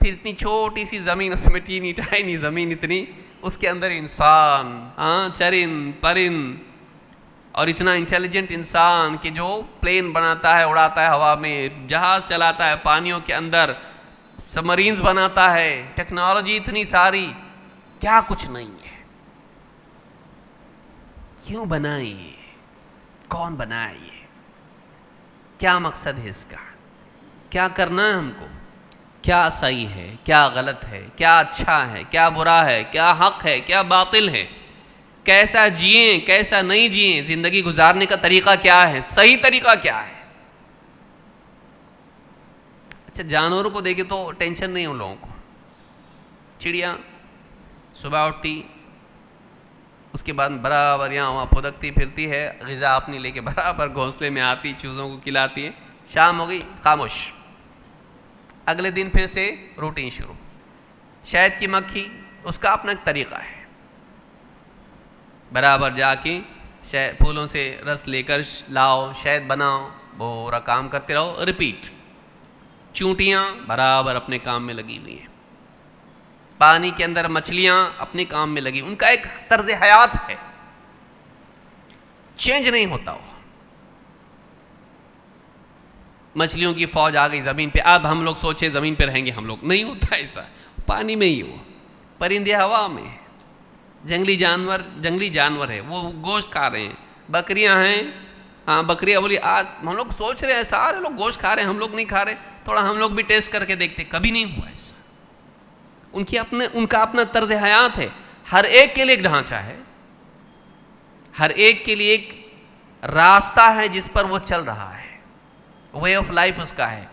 پھر اتنی چھوٹی سی زمین, اس میں ٹینی ٹائنی زمین اتنی, اس کے اندر انسان, ہاں چرند پرند, اور اتنا انٹیلیجنٹ انسان کہ جو پلین بناتا ہے، اڑاتا ہے ہوا میں، جہاز چلاتا ہے پانیوں کے اندر، سبمرینز بناتا ہے، ٹیکنالوجی اتنی ساری، کیا کچھ نہیں ہے؟ کیوں بنائے یہ؟ کون بنائے یہ؟ کیا مقصد ہے اس کا؟ کیا کرنا ہے ہم کو؟ کیا صحیح ہے، کیا غلط ہے، کیا اچھا ہے، کیا برا ہے، کیا حق ہے، کیا باطل ہے، کیسا جئیں، کیسا نہیں جئیں، زندگی گزارنے کا طریقہ کیا ہے، صحیح طریقہ کیا ہے؟ اچھا، جانوروں کو دیکھے تو ٹینشن نہیں ان لوگوں کو. چڑیا صبح اٹھتی، اس کے بعد برابر یہاں وہاں پھدکتی پھرتی ہے، غذا اپنی لے کے برابر گھونسلے میں آتی، چوزوں کو کھلاتی ہے، شام ہو گئی خاموش، اگلے دن پھر سے روٹین شروع. شہد کی مکھی، اس کا اپنا ایک طریقہ ہے، برابر جا کے پھولوں سے رس لے کر لاؤ، شہد بناؤ، پورا کام کرتے رہو، ریپیٹ. چونٹیاں برابر اپنے کام میں لگی ہوئی ہیں، پانی کے اندر مچھلیاں اپنے کام میں لگی، ان کا ایک طرز حیات ہے، چینج نہیں ہوتا. وہ مچھلیوں کی فوج آ گئی زمین پہ، اب ہم لوگ سوچے زمین پہ رہیں گے ہم لوگ، نہیں ہوتا ایسا، پانی میں ہی. وہ پرندے ہوا میں، جنگلی جانور ہے، وہ گوشت کھا رہے ہیں. بکریاں ہیں، ہاں بکریاں بولی آج ہم لوگ سوچ رہے ہیں سارے لوگ گوشت کھا رہے ہیں، ہم لوگ نہیں کھا رہے، تھوڑا ہم لوگ بھی ٹیسٹ کر کے دیکھتے. کبھی نہیں ہوا ایسا. ان کا اپنا طرز حیات ہے، ہر ایک کے لیے ایک ڈھانچہ ہے، ہر ایک کے لیے ایک راستہ ہے جس پر وہ چل رہا ہے، وے آف لائف اس کا ہے.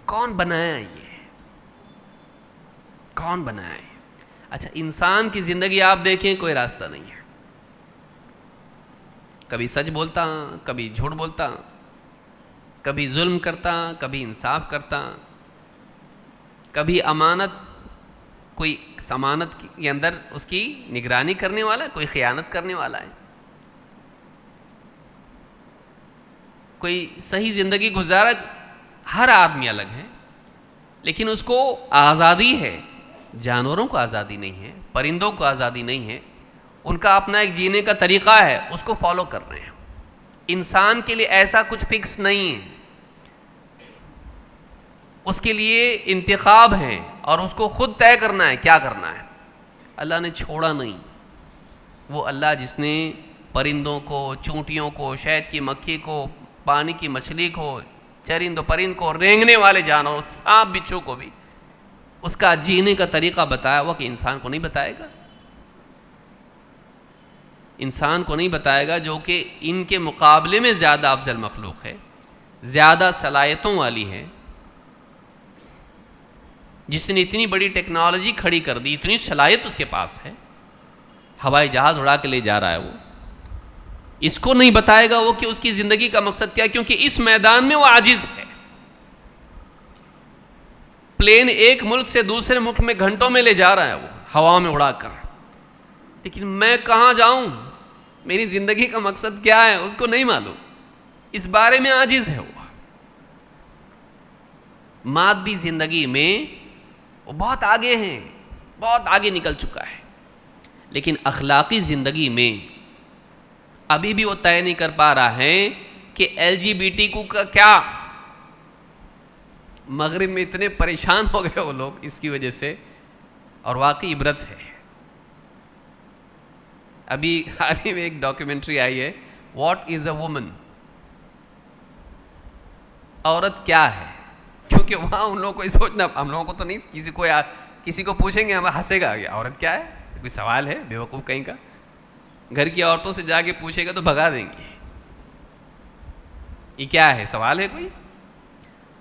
کون بنایا یہ؟ کون بنایا ہے؟ اچھا، انسان کی زندگی آپ دیکھیں، کوئی راستہ نہیں ہے. کبھی سچ بولتا، کبھی جھوٹ بولتا، کبھی ظلم کرتا، کبھی انصاف کرتا، کبھی کوئی امانت کے اندر اس کی نگرانی کرنے والا ہے، کوئی خیانت کرنے والا ہے، کوئی صحیح زندگی گزارا. ہر آدمی الگ ہے، لیکن اس کو آزادی ہے. جانوروں کو آزادی نہیں ہے، پرندوں کو آزادی نہیں ہے، ان کا اپنا ایک جینے کا طریقہ ہے، اس کو فالو کر رہے ہیں. انسان کے لیے ایسا کچھ فکس نہیں ہے، اس کے لیے انتخاب ہیں اور اس کو خود طے کرنا ہے کیا کرنا ہے. اللہ نے چھوڑا نہیں. وہ اللہ جس نے پرندوں کو، چونٹیوں کو، شہد کی مکھی کو، پانی کی مچھلی کو، چرند و پرند کو، رینگنے والے جانوروں، سانپ بچھو کو بھی اس کا جینے کا طریقہ بتایا ہوا کہ انسان کو نہیں بتائے گا. انسان کو نہیں بتائے گا، جو کہ ان کے مقابلے میں زیادہ افضل مخلوق ہے، زیادہ صلاحیتوں والی ہے، جس نے اتنی بڑی ٹیکنالوجی کھڑی کر دی، اتنی صلاحیت اس کے پاس ہے، ہوائی جہاز اڑا کے لے جا رہا ہے. وہ اس کو نہیں بتائے گا وہ کہ اس کی زندگی کا مقصد کیا ہے، کیونکہ اس میدان میں وہ عاجز ہے. پلین ایک ملک سے دوسرے ملک میں گھنٹوں میں لے جا رہا ہے، وہ ہوا میں اڑا کر، لیکن میں کہاں جاؤں، میری زندگی کا مقصد کیا ہے، اس کو نہیں معلوم. اس بارے میں عاجز ہے. وہ مادی زندگی میں وہ بہت آگے ہیں، بہت آگے نکل چکا ہے، لیکن اخلاقی زندگی میں ابھی بھی وہ طے نہیں کر پا رہا ہے کہ LGBTQ کا کیا. مغرب میں اتنے پریشان ہو گئے وہ لوگ اس کی وجہ سے، اور واقعی عبرت ہے. ابھی حال ہی میں ایک ڈاکیومنٹری آئی ہے، واٹ از اے وومن، عورت کیا ہے. کیونکہ وہاں ان لوگوں کو یہ سوچنا، ہم لوگوں کو تو نہیں، کسی کو پوچھیں گے ہم ہنسے گا، عورت کیا ہے، کوئی سوال ہے بیوقوف کہیں کا. گھر کی عورتوں سے جا کے پوچھے گا تو بھگا دیں گے، یہ کیا ہے، سوال ہے کوئی.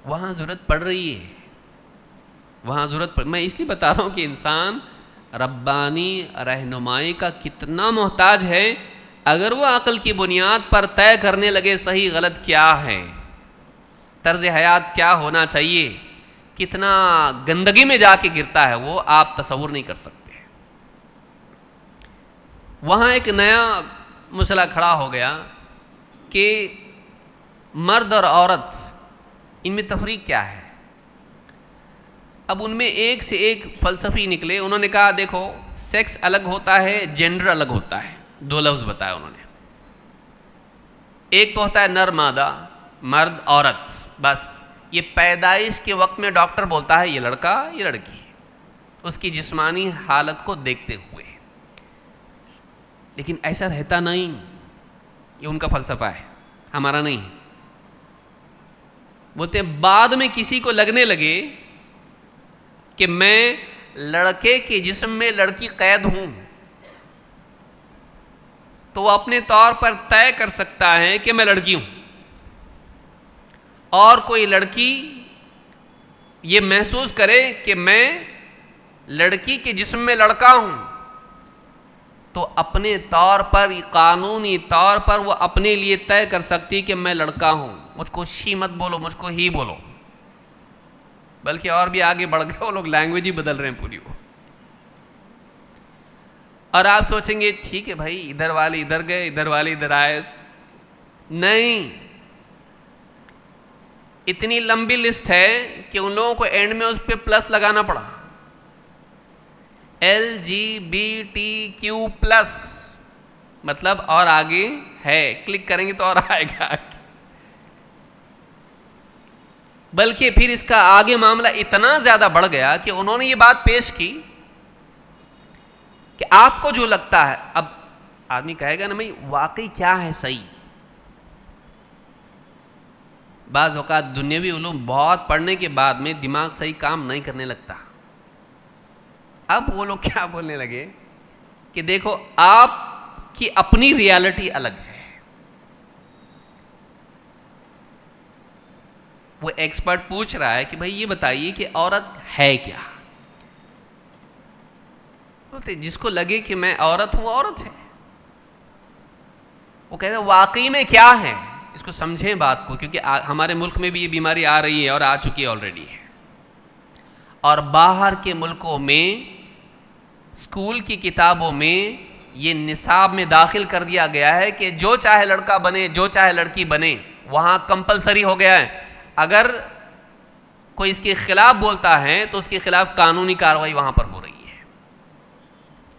وہاں ضرورت پڑ رہی ہے، وہاں میں اس لیے بتا رہا ہوں کہ انسان ربانی رہنمائی کا کتنا محتاج ہے. اگر وہ عقل کی بنیاد پر طے کرنے لگے صحیح غلط کیا ہے، طرز حیات کیا ہونا چاہیے، کتنا گندگی میں جا کے گرتا ہے وہ آپ تصور نہیں کر سکتے. وہاں ایک نیا مسئلہ کھڑا ہو گیا کہ مرد اور عورت، ان میں تفریق کیا ہے. اب ان میں ایک سے ایک فلسفی نکلے. انہوں نے کہا دیکھو، سیکس الگ ہوتا ہے، جینڈر الگ ہوتا ہے. 2 لفظ بتایا انہوں نے. ایک تو ہوتا ہے نر مادہ، مرد عورت، بس یہ پیدائش کے وقت میں ڈاکٹر بولتا ہے یہ لڑکا یہ لڑکی، اس کی جسمانی حالت کو دیکھتے ہوئے، لیکن ایسا رہتا نہیں، یہ ان کا فلسفہ ہے، ہمارا نہیں۔ بولتے ہیں بعد میں کسی کو لگنے لگے کہ میں لڑکے کے جسم میں لڑکی قید ہوں، تو وہ اپنے طور پر طے کر سکتا ہے کہ میں لڑکی ہوں، اور کوئی لڑکی یہ محسوس کرے کہ میں لڑکی کے جسم میں لڑکا ہوں، تو اپنے طور پر قانونی طور پر وہ اپنے لیے طے کر سکتی کہ میں لڑکا ہوں، مجھ کو شی مت بولو، مجھ کو ہی بولو، بلکہ اور بھی آگے بڑھ گئے وہ لوگ، لینگویج ہی بدل رہے ہیں پوری وہ۔ اور آپ سوچیں گے ٹھیک ہے بھائی، ادھر والے ادھر گئے، ادھر والے ادھر آئے، نہیں، اتنی لمبی لسٹ ہے کہ ان لوگوں کو اینڈ میں اس پہ پلس لگانا پڑا، LGBTQ+، مطلب اور آگے ہے، کلک کریں گے تو اور آئے گا، بلکہ پھر اس کا آگے معاملہ اتنا زیادہ بڑھ گیا کہ انہوں نے یہ بات پیش کی کہ آپ کو جو لگتا ہے، اب آدمی کہے گا نا بھائی واقعی کیا ہے صحیح، بعض اوقات دنیاوی علوم بہت پڑھنے کے بعد میں دماغ صحیح کام نہیں کرنے لگتا۔ اب وہ لوگ کیا بولنے لگے کہ دیکھو آپ کی اپنی ریالٹی الگ ہے، وہ ایکسپرٹ پوچھ رہا ہے کہ بھائی یہ بتائیے کہ عورت ہے کیا؟ بولتے جس کو لگے کہ میں عورت ہوں عورت ہے، وہ کہتے ہیں واقعی میں کیا ہے، اس کو سمجھیں بات کو، کیونکہ ہمارے ملک میں بھی یہ بیماری آ رہی ہے اور آ چکی ہے آلریڈی ہے، اور باہر کے ملکوں میں اسکول کی کتابوں میں یہ نصاب میں داخل کر دیا گیا ہے کہ جو چاہے لڑکا بنے جو چاہے لڑکی بنے، وہاں کمپلسری ہو گیا ہے، اگر کوئی اس کے خلاف بولتا ہے تو اس کے خلاف قانونی کارروائی وہاں پر ہو رہی ہے۔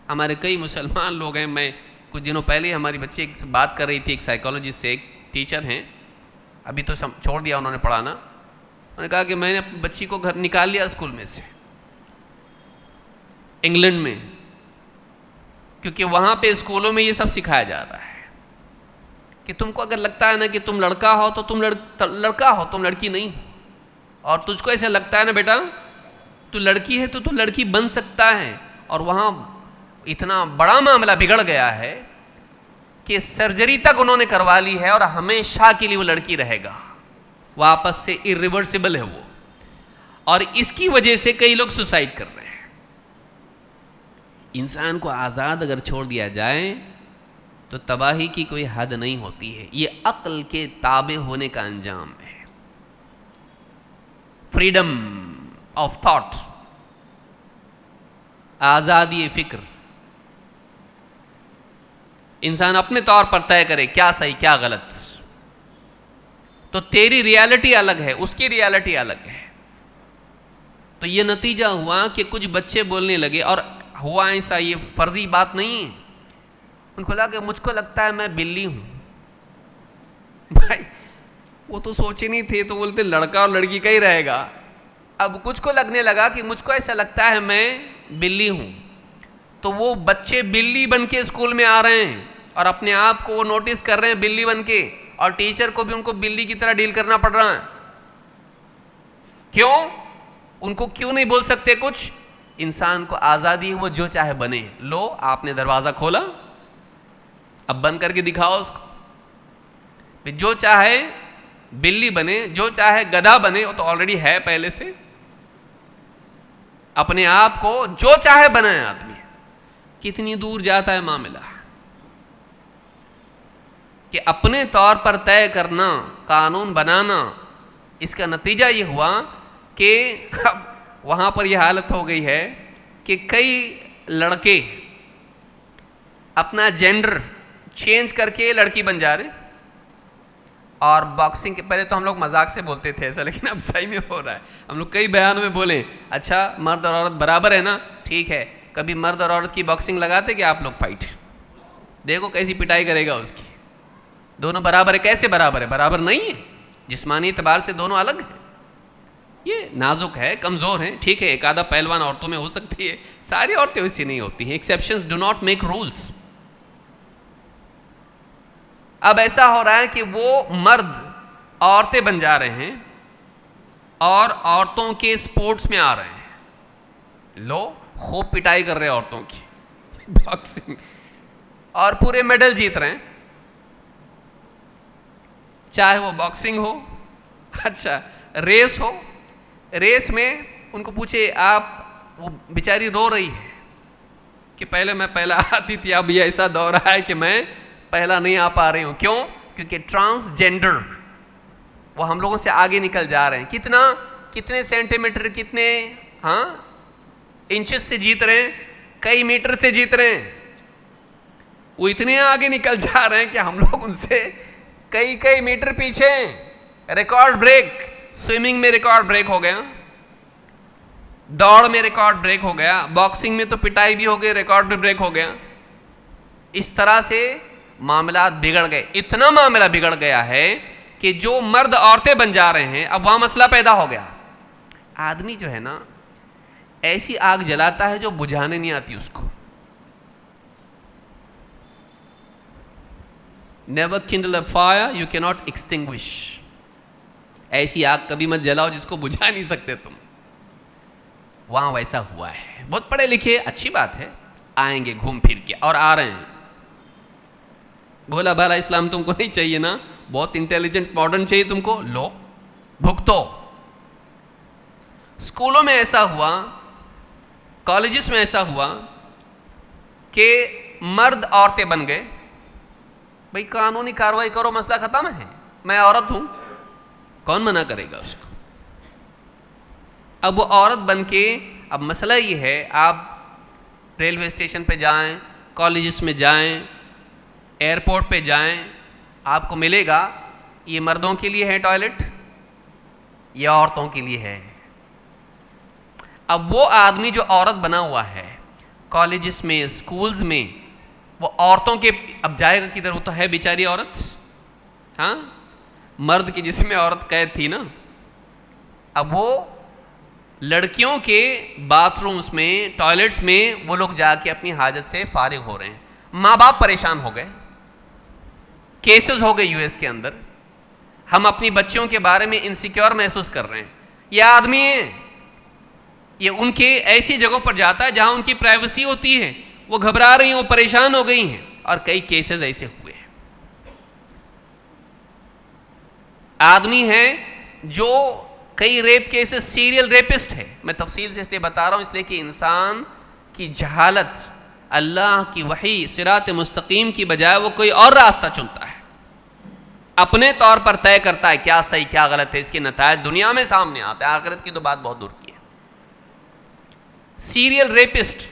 ہمارے کئی مسلمان لوگ ہیں، میں کچھ دنوں پہلے ہماری بچی ایک بات کر رہی تھی، ایک سائیکالوجسٹ سے، ایک ٹیچر ہیں، ابھی تو چھوڑ دیا انہوں نے پڑھانا، انہوں نے کہا کہ میں نے بچی کو گھر نکال لیا اسکول میں سے، انگلینڈ میں، کیونکہ وہاں پہ اسکولوں میں یہ سب سکھایا جا رہا ہے کہ تم کو اگر لگتا ہے نا کہ تم لڑکا ہو تو تم لڑکا ہو، تم لڑکی نہیں، اور تجھ کو ایسا لگتا ہے نا بیٹا تو لڑکی ہے تو تو لڑکی بن سکتا ہے۔ اور وہاں اتنا بڑا معاملہ بگڑ گیا ہے کہ سرجری تک انہوں نے کروا لی ہے، اور ہمیشہ کے لیے وہ لڑکی رہے گا، واپس سے irreversible ہے وہ، اور اس کی وجہ سے کئی لوگ سوسائڈ کر رہے ہیں۔ انسان کو آزاد اگر چھوڑ دیا جائے تو تباہی کی کوئی حد نہیں ہوتی ہے، یہ عقل کے تابع ہونے کا انجام ہے، فریڈم آف تھاٹ، آزادی فکر، انسان اپنے طور پر طے کرے کیا صحیح کیا غلط، تو تیری ریالٹی الگ ہے، اس کی ریالٹی الگ ہے۔ تو یہ نتیجہ ہوا کہ کچھ بچے بولنے لگے، اور ہوا ایسا، یہ فرضی بات نہیں ہے، ان کو لگا کہ مجھ کو لگتا ہے میں بلی ہوں، بھائی وہ تو سوچے نہیں تھے، تو بولتے لڑکا اور لڑکی کا ہی رہے گا، اب کچھ کو لگنے لگا کہ مجھ کو ایسا لگتا ہے میں بلی ہوں، تو وہ بچے بلی بن کے اسکول میں آ رہے ہیں، اور اپنے آپ کو وہ نوٹس کر رہے ہیں بلی بن کے، اور ٹیچر کو بھی ان کو بلی کی طرح ڈیل کرنا پڑ رہا ہے۔ کیوں؟ ان کو کیوں نہیں بول سکتے کچھ؟ انسان کو آزادی ہے، وہ جو چاہے بنے، لو آپ نے دروازہ کھولا، اب بند کر کے دکھاؤ اس کو، جو چاہے بلی بنے، جو چاہے گدھا بنے، وہ تو آلریڈی ہے پہلے سے، اپنے آپ کو جو چاہے بنائے آدمی۔ کتنی دور جاتا ہے معاملہ کہ اپنے طور پر طے کرنا، قانون بنانا، اس کا نتیجہ یہ ہوا کہ اب وہاں پر یہ حالت ہو گئی ہے کہ کئی لڑکے اپنا جینڈر چینج کر کے لڑکی بن جا رہے، اور باکسنگ کے پہلے تو ہم لوگ مذاق سے بولتے تھے ایسا، لیکن اب صحیح میں ہو رہا ہے، ہم لوگ کئی بیانوں میں بولیں اچھا مرد اور عورت برابر ہے نا، ٹھیک ہے، کبھی مرد اور عورت کی باکسنگ لگاتے کہ آپ لوگ فائٹ، دیکھو کیسی پٹائی کرے گا اس کی، دونوں برابر ہے. کیسے برابر ہے؟ برابر نہیں ہے. جسمانی اعتبار سے دونوں الگ ہیں. یہ نازک ہے، کمزور ہیں، ٹھیک ہے، ایک آدھا پہلوان عورتوں میں ہو سکتی ہے، ساری عورتیں ویسی نہیں ہوتی ہیں. Exceptions do not make rules. اب ایسا ہو رہا ہے کہ وہ مرد عورتیں بن جا رہے ہیں اور عورتوں کے سپورٹس میں آ رہے ہیں. لو خوب پٹائی کر رہے ہیں عورتوں کی، باکسنگ، اور پورے میڈل جیت رہے ہیں، چاہے وہ باکسنگ ہو، اچھا ریس ہو. ریس میں ان کو پوچھے آپ، وہ بیچاری رو رہی ہے کہ پہلے میں پہلا آتی تھی، اب یہ ایسا دور ہے کہ میں پہلا نہیں آ پا رہی ہوں. کیوں؟ کیونکہ ٹرانسجینڈر وہ ہم لوگوں سے آگے نکل جا رہے ہیں. کتنے سینٹی میٹر، کتنے انچز سے جیت رہے ہیں، کئی میٹر سے جیت رہے ہیں. وہ اتنے آگے نکل جا رہے ہیں کہ ہم لوگ ان سے کئی میٹر پیچھے ہیں. ریکارڈ بریک، سوئمنگ میں ریکارڈ بریک ہو گیا، دوڑ میں ریکارڈ بریک ہو گیا، باکسنگ میں تو پٹائی بھی ہو گئی، ریکارڈ بھی بریک ہو گیا. اس طرح سے معاملات بگڑ گئے. اتنا معاملہ بگڑ گیا ہے کہ جو مرد عورتیں بن جا رہے ہیں. اب وہاں مسئلہ پیدا ہو گیا. آدمی جو ہے نا ایسی آگ جلاتا ہے جو بجھانے نہیں آتی اس کو. Never kindle a fire you cannot extinguish. ایسی آگ کبھی مت جلاؤ جس کو بجھا نہیں سکتے تم. وہاں ویسا ہوا ہے. بہت پڑھے لکھے، اچھی بات ہے، آئیں گے گھوم پھر کے، اور آ رہے ہیں. بولا بھالا اسلام تم کو نہیں چاہیے نا، بہت انٹیلیجنٹ ماڈرن چاہیے تم کو، لو بھگتو. اسکولوں میں ایسا ہوا، کالجز میں ایسا ہوا کہ مرد عورتیں بن گئے. بھئی قانونی کارروائی کرو، مسئلہ ختم ہے. میں عورت ہوں، کون منع کرے گا اس کو؟ اب وہ عورت بن کے، اب مسئلہ یہ ہے، آپ ریلوے اسٹیشن پہ جائیں، کالجز میں جائیں، ایئرپورٹ پہ جائیں، آپ کو ملے گا یہ مردوں کے لیے ہے ٹوائلٹ، یہ عورتوں کے لیے ہے. اب وہ آدمی جو عورت بنا ہوا ہے کالجز میں، اسکولز میں، وہ عورتوں کے، اب جائے گا کدھر؟ وہ تو ہے بیچاری عورت، ہاں، مرد کی جس میں عورت قید تھی نا. اب وہ لڑکیوں کے باتھ رومز میں، ٹوائلٹس میں وہ لوگ جا کے اپنی حاجت سے فارغ ہو رہے ہیں. ماں باپ پریشان ہو گئے، کیسز ہو گئے یو ایس کے اندر. ہم اپنی بچیوں کے بارے میں انسیکیور محسوس کر رہے ہیں. یہ آدمی ہیں، یہ ان کے ایسی جگہوں پر جاتا ہے جہاں ان کی پرائیویسی ہوتی ہے، وہ گھبرا رہی ہیں، وہ پریشان ہو گئی ہیں. اور کئی کیسز ایسے ہوئے ہیں. آدمی ہیں جو کئی ریپ کیسز، سیریل ریپسٹ ہے. میں تفصیل سے اس لیے بتا رہا ہوں، اس لیے کہ انسان کی جہالت، اللہ کی وحی صراط مستقیم کی بجائے وہ کوئی اور راستہ چنتا ہے، اپنے طور پر طے کرتا ہے کیا صحیح کیا غلط ہے. اس کے نتائج دنیا میں سامنے آتے ہیں، آخرت کی تو بات بہت دور کی ہے. سیریل ریپسٹ،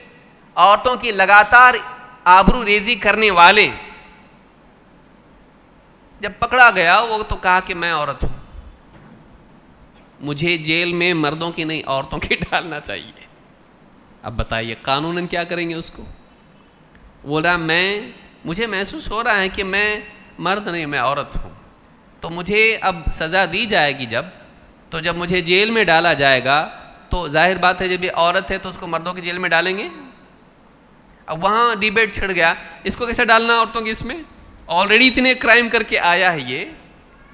عورتوں کی لگاتار آبرو ریزی کرنے والے، جب پکڑا گیا وہ تو کہا کہ میں عورت ہوں، مجھے جیل میں مردوں کی نہیں عورتوں کی ڈالنا چاہیے. اب بتائیے قانوناً کیا کریں گے اس کو؟ بول رہا مجھے محسوس ہو رہا ہے کہ میں مرد نہیں، میں عورت ہوں، تو مجھے اب سزا دی جائے گی تو جب مجھے جیل میں ڈالا جائے گا تو ظاہر بات ہے جب یہ عورت ہے تو اس کو مردوں کی جیل میں ڈالیں گے. اب وہاں ڈیبیٹ چھڑ گیا، اس کو کیسے ڈالنا عورتوں کی؟ اس میں آلریڈی اتنے کرائم کر کے آیا ہے یہ،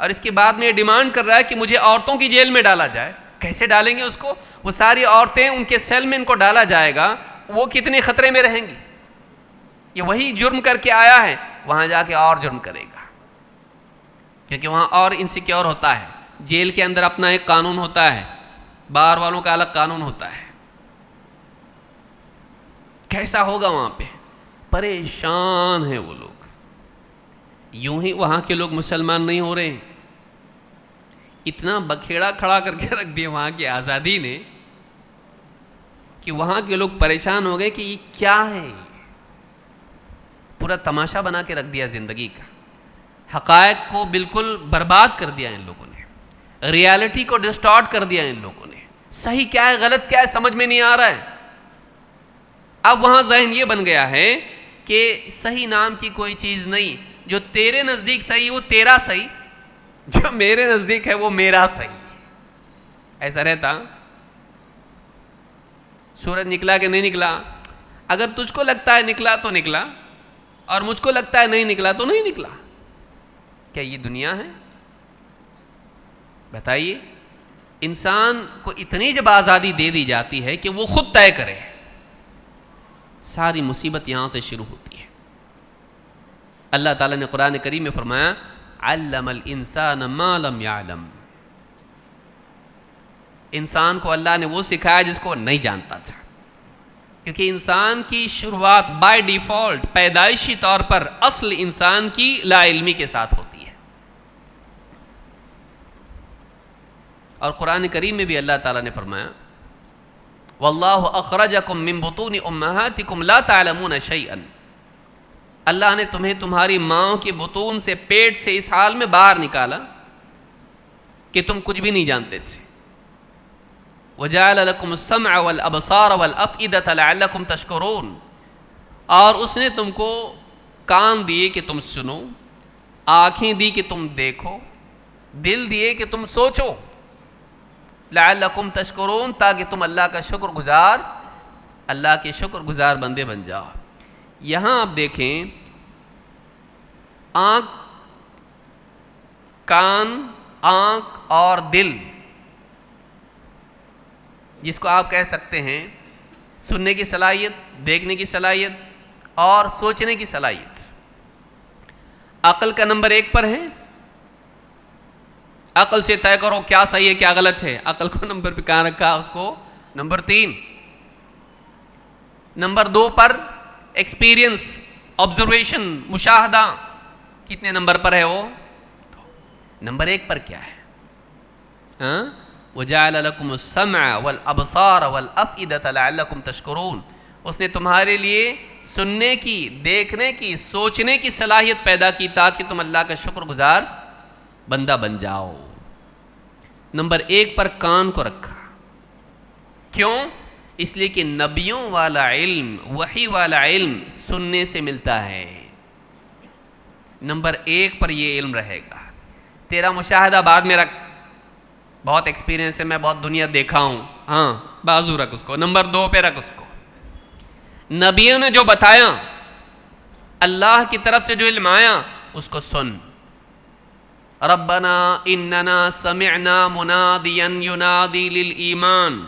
اور اس کے بعد میں یہ ڈیمانڈ کر رہا ہے کہ مجھے عورتوں کی جیل میں ڈالا جائے. کیسے ڈالیں گے اس کو؟ وہ ساری عورتیں ان کے سیل میں ان کو ڈالا جائے گا، وہ کتنے خطرے میں رہیں گی. یہ وہی جرم کر کے آیا ہے، وہاں جا کے اور جرم کرے گا، کیونکہ وہاں اور انسیکیور ہوتا ہے. جیل کے اندر اپنا ایک قانون ہوتا ہے، بار والوں کا الگ قانون ہوتا ہے. کیسا ہوگا وہاں پہ؟ پریشان ہیں وہ لوگ. یوں ہی وہاں کے لوگ مسلمان نہیں ہو رہے ہیں. اتنا بکھیڑا کھڑا کر کے رکھ دیا وہاں کی آزادی نے کہ وہاں کے لوگ پریشان ہو گئے کہ یہ کیا ہے. پورا تماشا بنا کے رکھ دیا زندگی کا. حقائق کو بالکل برباد کر دیا ان لوگوں نے، ریالٹی کو ڈسٹارٹ کر دیا ان لوگوں نے. صحیح کیا ہے غلط کیا ہے سمجھ میں نہیں آ رہا ہے. اب وہاں ذہن یہ بن گیا ہے کہ صحیح نام کی کوئی چیز نہیں، جو تیرے نزدیک صحیح وہ تیرا صحیح، جو میرے نزدیک ہے وہ میرا صحیح. ایسا رہتا. سورج نکلا کہ نہیں نکلا، اگر تجھ کو لگتا ہے نکلا تو نکلا، اور مجھ کو لگتا ہے نہیں نکلا تو نہیں نکلا. کیا یہ دنیا ہے؟ بتائیے. انسان کو اتنی جب آزادی دے دی جاتی ہے کہ وہ خود طے کرے، ساری مصیبت یہاں سے شروع ہوتی ہے. اللہ تعالیٰ نے قرآن کریم میں فرمایا علم الانسان ما لم يعلم. انسان کو اللہ نے وہ سکھایا جس کو نہیں جانتا تھا، کیونکہ انسان کی شروعات بائی ڈیفالٹ پیدائشی طور پر اصل انسان کی لا علمی کے ساتھ ہوتی ہے. اور قرآن کریم میں بھی اللہ تعالیٰ نے فرمایا واللہ اخرجکم من بطون امہاتکم لا تعلمون شیئا. اللہ نے تمہیں تمہاری ماں کے بطون سے، پیٹ سے اس حال میں باہر نکالا کہ تم کچھ بھی نہیں جانتے تھے. وجعل لکم السمع والابصار والافئدۃ لعلکم تشکرون. اور اس نے تم کو کان دیے کہ تم سنو، آنکھیں دی کہ تم دیکھو، دل دیے کہ تم سوچو، لعلکم تشکرون، تاکہ تم اللہ کا شکر گزار، اللہ کے شکر گزار بندے بن جاؤ. یہاں آپ دیکھیں آنکھ، کان، آنکھ اور دل، جس کو آپ کہہ سکتے ہیں سننے کی صلاحیت، دیکھنے کی صلاحیت اور سوچنے کی صلاحیت، عقل کا نمبر 1 پر ہے. عقل سے طے کرو کیا صحیح ہے کیا غلط ہے. عقل کو نمبر پہ کہاں رکھا؟ اس کو نمبر 3. نمبر 2 پر ایکسپیرینس، آبزرویشن، مشاہدہ، کتنے نمبر پر ہے وہ؟ نمبر 1 پر کیا ہے؟ وَجَعَلَ لَكُمُ السَّمْعَ وَالْأَبْصَارَ وَالْأَفْئِدَةَ لَعَلَّكُمْ تَشْكُرُونَ. اس نے تمہارے لیے سننے کی، دیکھنے کی، سوچنے کی صلاحیت پیدا کی تاکہ تم اللہ کا شکر گزار بندہ بن جاؤ. نمبر 1 پر کان کو رکھا. کیوں؟ اس لیے کہ نبیوں والا علم، وحی والا علم سننے سے ملتا ہے. نمبر 1 پر یہ علم رہے گا. تیرا مشاہدہ بعد میں رکھ، بہت ایکسپیرینس ہے، میں بہت دنیا دیکھا ہوں، ہاں بازو رکھ اس کو. نمبر 2 پہ رکھ اس کو. نبیوں نے جو بتایا، اللہ کی طرف سے جو علم آیا، اس کو سن. ربنا اننا سمعنا منادیا ینادی للایمان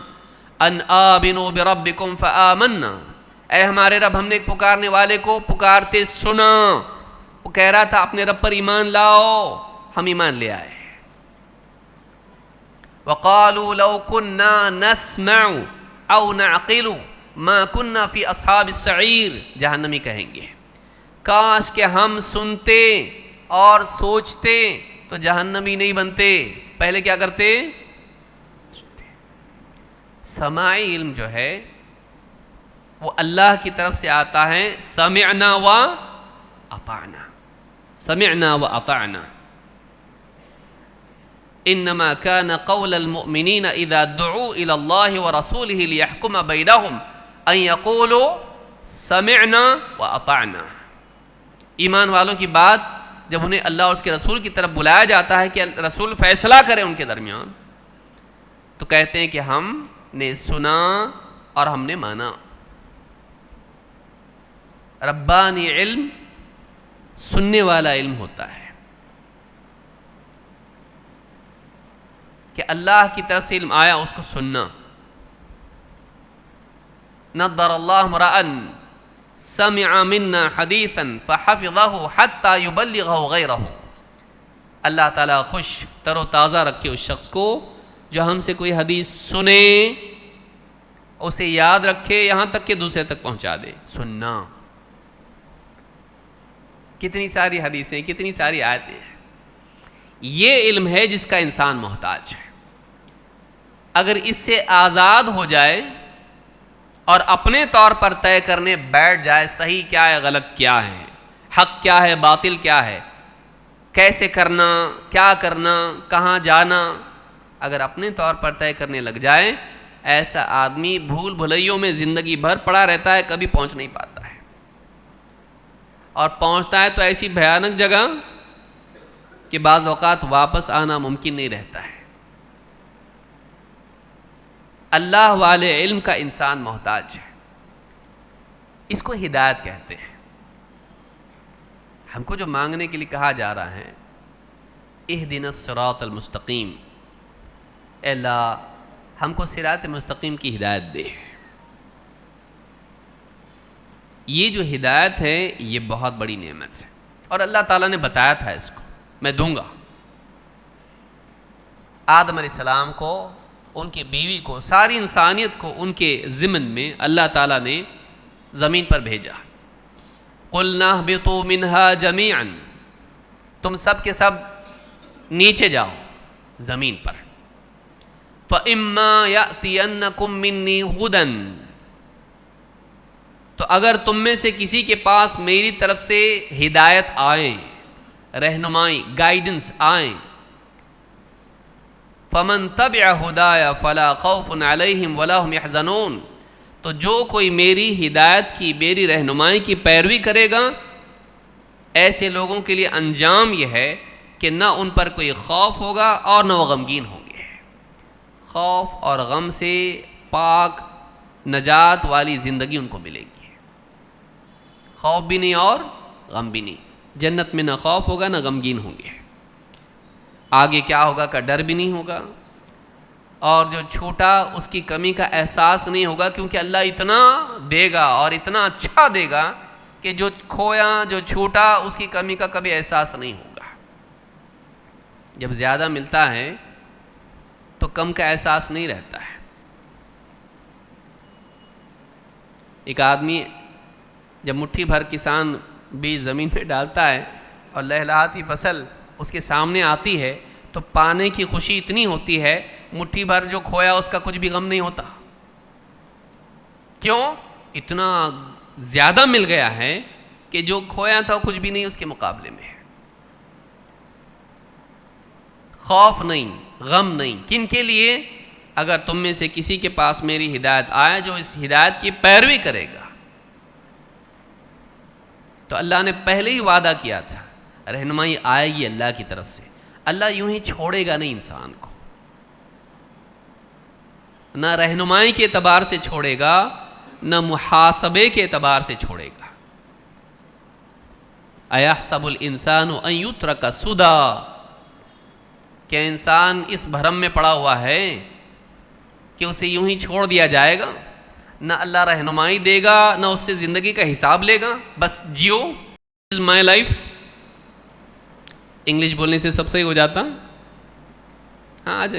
ان آمنوا بربکم فآمنا. اے ہمارے رب، ہم نے ایک پکارنے والے کو پکارتے سنا، وہ کہہ رہا تھا اپنے رب پر ایمان لاؤ، ہم ایمان لے آئے. وقالوا لو كنا نسمع او نعقل ما كنا في اصحاب السعیر. جہنمی کہیں گے کاش کہ ہم سنتے اور سوچتے تو جہنمی نہیں بنتے. پہلے کیا کرتے؟ سماعی علم جو ہے وہ اللہ کی طرف سے آتا ہے. سمعنا و اطعنا، سمعنا و اطعنا. انما كان قول المؤمنین اذا دعوا الى اللہ ورسولہ لیحکم بینہم ان یقولوا سمعنا و اطعنا. ایمان والوں کی بات جب انہیں اللہ اور اس کے رسول کی طرف بلایا جاتا ہے کہ رسول فیصلہ کرے ان کے درمیان، تو کہتے ہیں کہ ہم نے سنا اور ہم نے مانا. ربانی علم سننے والا علم ہوتا ہے کہ اللہ کی طرف سے علم آیا اس کو سننا. نضر اللہ امرأ سمع منا حدیثا فحفظه حتى يبلغه غیرہ. اللہ تعالیٰ خوش تر و تازہ رکھے اس شخص کو جو ہم سے کوئی حدیث سنے، اسے یاد رکھے یہاں تک کہ دوسرے تک پہنچا دے. سننا. کتنی ساری حدیثیں، کتنی ساری آیتیں ہیں. یہ علم ہے جس کا انسان محتاج ہے. اگر اس سے آزاد ہو جائے اور اپنے طور پر طے کرنے بیٹھ جائے صحیح کیا ہے، غلط کیا ہے، حق کیا ہے، باطل کیا ہے، کیسے کرنا، کیا کرنا، کہاں جانا، اگر اپنے طور پر طے کرنے لگ جائے، ایسا آدمی بھول بھلیوں میں زندگی بھر پڑا رہتا ہے، کبھی پہنچ نہیں پاتا ہے. اور پہنچتا ہے تو ایسی بھیانک جگہ کہ بعض اوقات واپس آنا ممکن نہیں رہتا ہے۔ اللہ والے علم کا انسان محتاج ہے، اس کو ہدایت کہتے ہیں۔ ہم کو جو مانگنے کے لیے کہا جا رہا ہے، اہدنا الصراط المستقیم، اے اللہ ہم کو صراط مستقیم کی ہدایت دے۔ یہ جو ہدایت ہے یہ بہت بڑی نعمت ہے، اور اللہ تعالیٰ نے بتایا تھا اس کو میں دوں گا۔ آدم علیہ السلام کو، ان کی بیوی کو، ساری انسانیت کو ان کے ضمن میں اللہ تعالیٰ نے زمین پر بھیجا۔ قُلْنَا اهْبِطُوا مِنْهَا جَمِيعًا، تم سب کے سب نیچے جاؤ زمین پر۔ فَإِمَّا يَأْتِيَنَّكُم مِّنِّي هُدًى، تو اگر تم میں سے کسی کے پاس میری طرف سے ہدایت آئے، رہنمائی، گائیڈنس آئیں، فَمَن تَبِعَ هُدَايَ فَلَا خَوْفٌ عَلَيْهِمْ وَلَا هُمْ يَحْزَنُونَ، تو جو کوئی میری ہدایت کی، میری رہنمائی کی پیروی کرے گا، ایسے لوگوں کے لیے انجام یہ ہے کہ نہ ان پر کوئی خوف ہوگا اور نہ وہ غمگین ہوں گے۔ خوف اور غم سے پاک نجات والی زندگی ان کو ملے گی، خوف بھی نہیں اور غم بھی نہیں۔ جنت میں نہ خوف ہوگا نہ غمگین ہوں گے، آگے کیا ہوگا کا ڈر بھی نہیں ہوگا، اور جو چھوٹا اس کی کمی کا احساس نہیں ہوگا، کیونکہ اللہ اتنا دے گا اور اتنا اچھا دے گا کہ جو کھویا، جو چھوٹا، اس کی کمی کا کبھی احساس نہیں ہوگا۔ جب زیادہ ملتا ہے تو کم کا احساس نہیں رہتا ہے۔ ایک آدمی جب مٹھی بھر کسان بیج زمین پہ ڈالتا ہے اور لہلہاتی فصل اس کے سامنے آتی ہے تو پانے کی خوشی اتنی ہوتی ہے، مٹھی بھر جو کھویا اس کا کچھ بھی غم نہیں ہوتا۔ کیوں؟ اتنا زیادہ مل گیا ہے کہ جو کھویا تھا وہ کچھ بھی نہیں اس کے مقابلے میں۔ خوف نہیں، غم نہیں، کن کے لیے؟ اگر تم میں سے کسی کے پاس میری ہدایت آئے، جو اس ہدایت کی پیروی کرے گا۔ تو اللہ نے پہلے ہی وعدہ کیا تھا رہنمائی آئے گی اللہ کی طرف سے۔ اللہ یوں ہی چھوڑے گا نہیں انسان کو، نہ رہنمائی کے اعتبار سے چھوڑے گا، نہ محاسبے کے اعتبار سے چھوڑے گا۔ اَيَحْسَبُ الْإِنسَانُ أَن يُتْرَكَ سُدًى، کیا انسان اس بھرم میں پڑا ہوا ہے کہ اسے یوں ہی چھوڑ دیا جائے گا؟ نہ اللہ رہنمائی دے گا، نہ اس سے زندگی کا حساب لے گا، بس جیو، از مائی لائف۔ انگلش بولنے سے سب صحیح ہو جاتا؟ ہاں، آج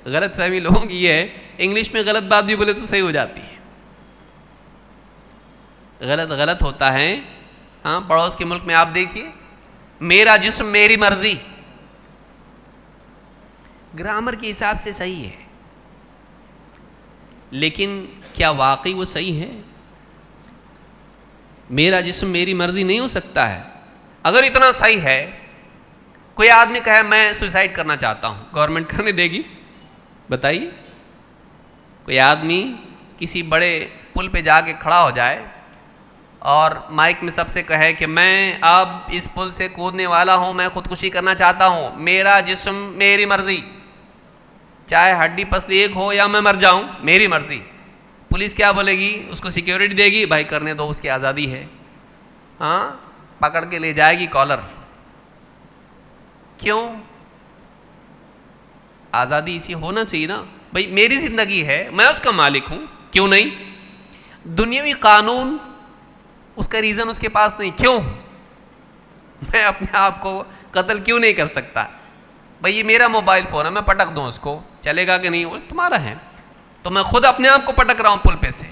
غلط فہمی لوگوں کی یہ ہے، انگلش میں غلط بات بھی بولے تو صحیح ہو جاتی ہے۔ غلط ہوتا ہے۔ ہاں، پڑوس کے ملک میں آپ دیکھیے، میرا جسم میری مرضی، گرامر کے حساب سے صحیح ہے، لیکن کیا واقعی وہ صحیح ہے؟ میرا جسم میری مرضی نہیں ہو سکتا ہے۔ اگر اتنا صحیح ہے، کوئی آدمی کہے میں سوسائڈ کرنا چاہتا ہوں، گورنمنٹ کرنے دے گی؟ بتائیے۔ کوئی آدمی کسی بڑے پل پہ جا کے کھڑا ہو جائے اور مائک میں سب سے کہے کہ میں اب اس پل سے کودنے والا ہوں، میں خودکشی کرنا چاہتا ہوں، میرا جسم میری مرضی، چاہے ہڈی پسلی ایک ہو یا میں مر جاؤں، میری مرضی۔ پولیس کیا بولے گی؟ اس کو سیکیورٹی دے گی، بھائی کرنے دو، اس کی آزادی ہے۔ ہاں، پکڑ کے لے جائے گی کالر۔ کیوں؟ آزادی اسی ہونا چاہیے نا، بھائی میری زندگی ہے، میں اس کا مالک ہوں، کیوں نہیں؟ دنیاوی قانون اس کا ریزن اس کے پاس نہیں، کیوں؟ میں اپنے آپ کو قتل کیوں نہیں کر سکتا؟ بھائی یہ میرا موبائل فون ہے، میں پٹک دوں اس کو، چلے گا کہ نہیں؟ وہ تمہارا ہے۔ تو میں خود اپنے آپ کو پٹک رہا ہوں پل پہ سے،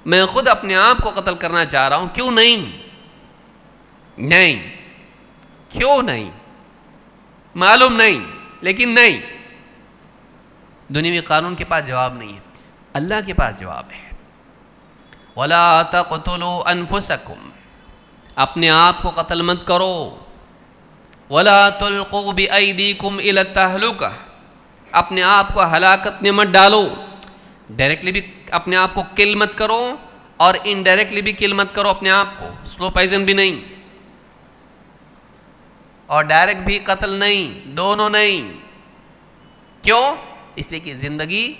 میں خود اپنے آپ کو قتل کرنا چاہ رہا ہوں، کیوں نہیں؟ نہیں، کیوں نہیں معلوم نہیں، لیکن نہیں، دنیاوی قانون کے پاس جواب نہیں ہے، اللہ کے پاس جواب ہے۔ وَلَا تَقْتُلُوا أَنفُسَكُمْ، اپنے آپ کو قتل مت کرو۔ وَلَا تُلْقُوا بِأَيْدِيكُمْ إِلَى التَّهْلُكَةِ، اپنے آپ کو ہلاکت میں مت ڈالو، ڈائریکٹلی بھی اپنے آپ کو کل مت کرو اور انڈائریکٹلی بھی کل مت کرو اپنے آپ کو، سلو پائزن بھی نہیں اور ڈائریکٹ بھی قتل نہیں، دونوں نہیں۔ کیوں؟ اس لیے کہ زندگی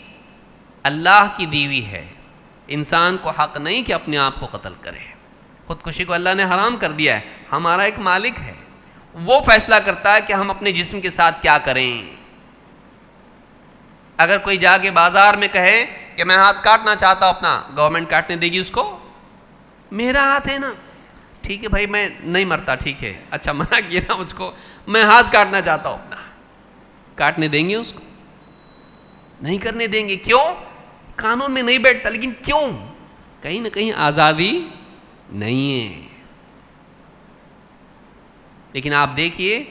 اللہ کی دی ہوئی ہے، انسان کو حق نہیں کہ اپنے آپ کو قتل کرے۔ خودکشی کو اللہ نے حرام کر دیا ہے، ہمارا ایک مالک ہے، وہ فیصلہ کرتا ہے کہ ہم اپنے جسم کے ساتھ کیا کریں۔ اگر کوئی جا کے بازار میں کہے کہ میں ہاتھ کاٹنا چاہتا ہوں اپنا، گورنمنٹ کاٹنے دے گی اس کو؟ میرا ہاتھ ہے نا، ٹھیک ہے بھائی میں نہیں مرتا، ٹھیک ہے، اچھا منع کیا نا مجھ کو، میں ہاتھ کاٹنا چاہتا ہوں اپنا، کاٹنے دیں گے اس کو؟ نہیں کرنے دیں گے۔ کیوں؟ قانون میں نہیں بیٹھتا، لیکن کیوں؟ کہیں نہ کہیں آزادی نہیں ہے۔ لیکن آپ دیکھیے،